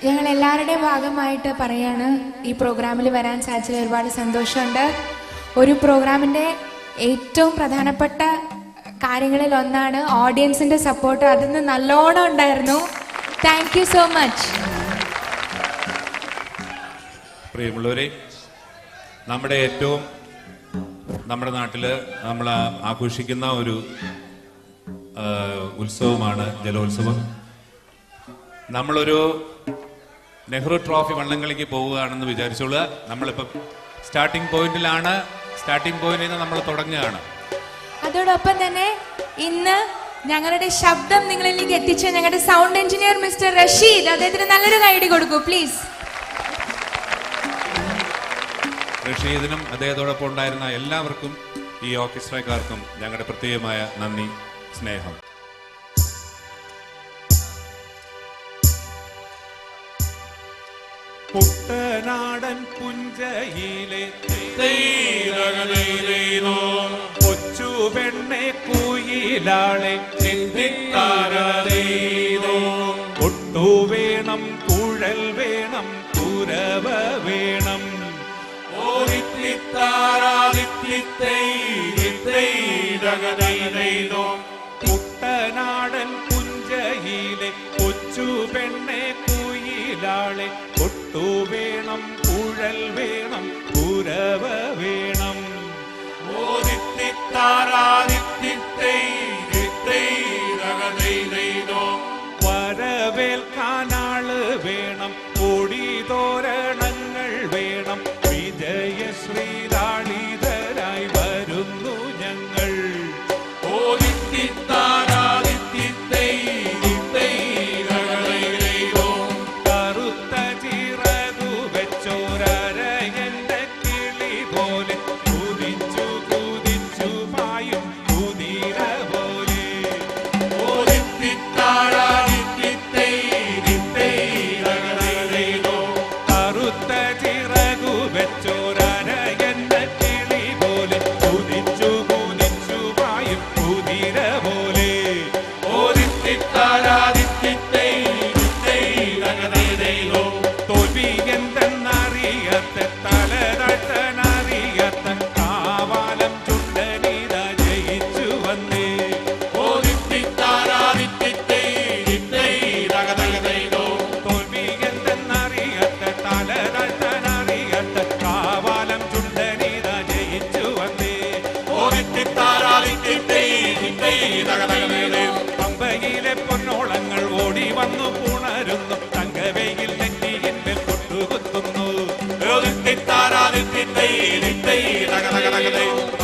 ഞങ്ങൾ എല്ലാവരുടെയും ഭാഗമായിട്ട് പറയാണ് ഈ പ്രോഗ്രാമിൽ വരാൻ സാധിച്ചതിൽ ഒരുപാട് സന്തോഷമുണ്ട്. ഒരു പ്രോഗ്രാമിൻ്റെ ഏറ്റവും പ്രധാനപ്പെട്ട കാര്യങ്ങളിൽ ഒന്നാണ് ഓഡിയൻസിൻ്റെ സപ്പോർട്ട്. അതിന് നല്ലോണം ഉണ്ടായിരുന്നു. Thank you so much.
പ്രിയമുള്ളവരെ, നമ്മുടെ നാട്ടിൽ നമ്മൾ ആഘോഷിക്കുന്ന ഒരു ഉത്സവമാണ് ജലോത്സവം. നമ്മളൊരു നെഹ്റു ട്രോഫി വള്ളംകളിക്ക് പോവുകയാണെന്ന് വിചാരിച്ചോളുക. നമ്മളിപ്പം സ്റ്റാർട്ടിംഗ് പോയിന്റിലാണ്. സ്റ്റാർട്ടിംഗ് പോയിന്റിൽ നിന്ന് നമ്മൾ തുടങ്ങുകയാണ്.
അതോടൊപ്പം തന്നെ ഇന്ന് ഞങ്ങളുടെ ശബ്ദം നിങ്ങളിലേക്ക് എത്തിച്ച ഞങ്ങളുടെ സൗണ്ട് എഞ്ചിനീയർ മിസ്റ്റർ റഷീദ്, അദ്ദേഹത്തിന് നല്ലൊരു കൈയടി കൊടുക്കൂ പ്ലീസ്.
റഷീദിനും അദ്ദേഹത്തോടൊപ്പം ഉണ്ടായിരുന്ന എല്ലാവർക്കും ഈ ഓർക്കസ്ട്രക്കാർക്കും ഞങ്ങളുടെ പ്രത്യേകമായ നന്ദി, സ്നേഹം.
കുട്ടനാടൻ പുഞ്ചയിലെ കൊച്ചു പെണ്ണെ കുയിലാളെ ഒട്ടു വേണം, കുഴൽ വേണം, കുരവ വേണം. കുട്ടനാടൻ പുഞ്ചയിലെ കൊച്ചു പെണ്ണെ കുയിലാളെ ഒട്ടു വേണം, കുഴൽ വേണം, കുരവ വേണം. വരവേൽക്കാനാള് വേണം, കൊടിതോരണങ്ങൾ വേണം. വിജയശ്രീലാളിതരായി വരുന്നു ഞങ്ങൾ. കറുത്ത ചിറകു വെച്ചോരരയ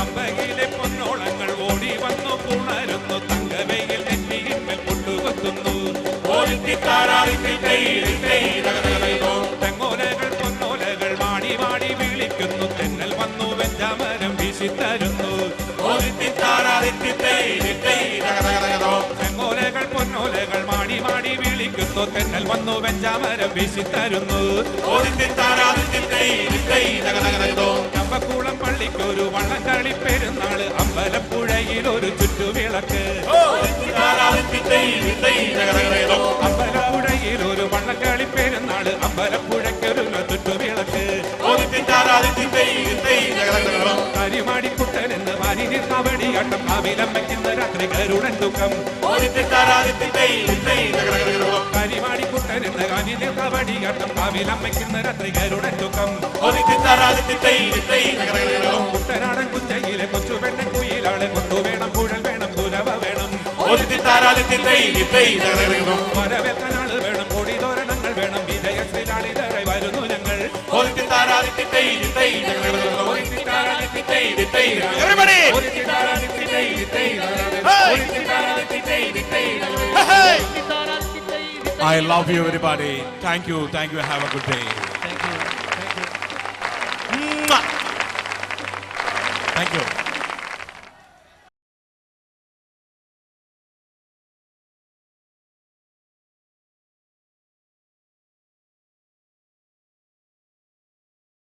അമ്പയിലെ പൊന്നോളങ്ങൾ ഓടി വന്നു പുണരുന്നു തങ്കവയിൽ നെറ്റിയിന്മേൽ കൊണ്ടുവെക്കുന്നു തെങ്ങോലകൾ പൊന്നോലകൾ വാടി വാടി വിളിക്കുന്നു തെന്നൽ വന്നു വെഞ്ചാമരം വീശിത്തരുന്നു തെങ്ങോലകൾ പൊന്നോലകൾ മാടി മാടി വിളിക്കുന്നു തെന്നൽ വന്നു വെഞ്ചാമരം വീശിത്തരുന്നു കമ്പക്കുളം പള്ളിക്കൊരു വള്ളംകളി പെരുന്നാള് അമ്പലപ്പുഴയിൽ ഒരു ചുറ്റുവിളക്ക് അമ്പലപ്പുഴയിൽ ഒരു വള്ളംകളി പെരുന്നാള് അമ്പലപ്പുഴയ്ക്കൊരു ചുറ്റുവിളക്ക് കരിമാടിക്കുട്ടൻ എന്ന് വാരിനിൽ കവടിയാട്ടം കാവിലമ്മയ്ക്കുന്ന രാത്രി കരുടൻ ദുഃഖം കരിമാടിക്കുട്ടൻ എന്ന് കാനിൽ കവടിയാട്ടം കാവിലമ്മയ്ക്കുന്ന രാത്രി കരുടൻ ദുഃഖം കുട്ടനാടൻ കുഞ്ചയിലെ കൊച്ചു പെണ്ണൻ കുയിലാണ് കൊണ്ടുവേണം കുഴൽ വേണം കുലവ വേണം വരവേൽക്കാനാള് വേണം കൊടിതോരണങ്ങൾ വേണം വിജയശ്രീലാളിതരായി വരുന്നു ഞങ്ങൾ
I love you everybody. Thank you. Have a good day. Thank you.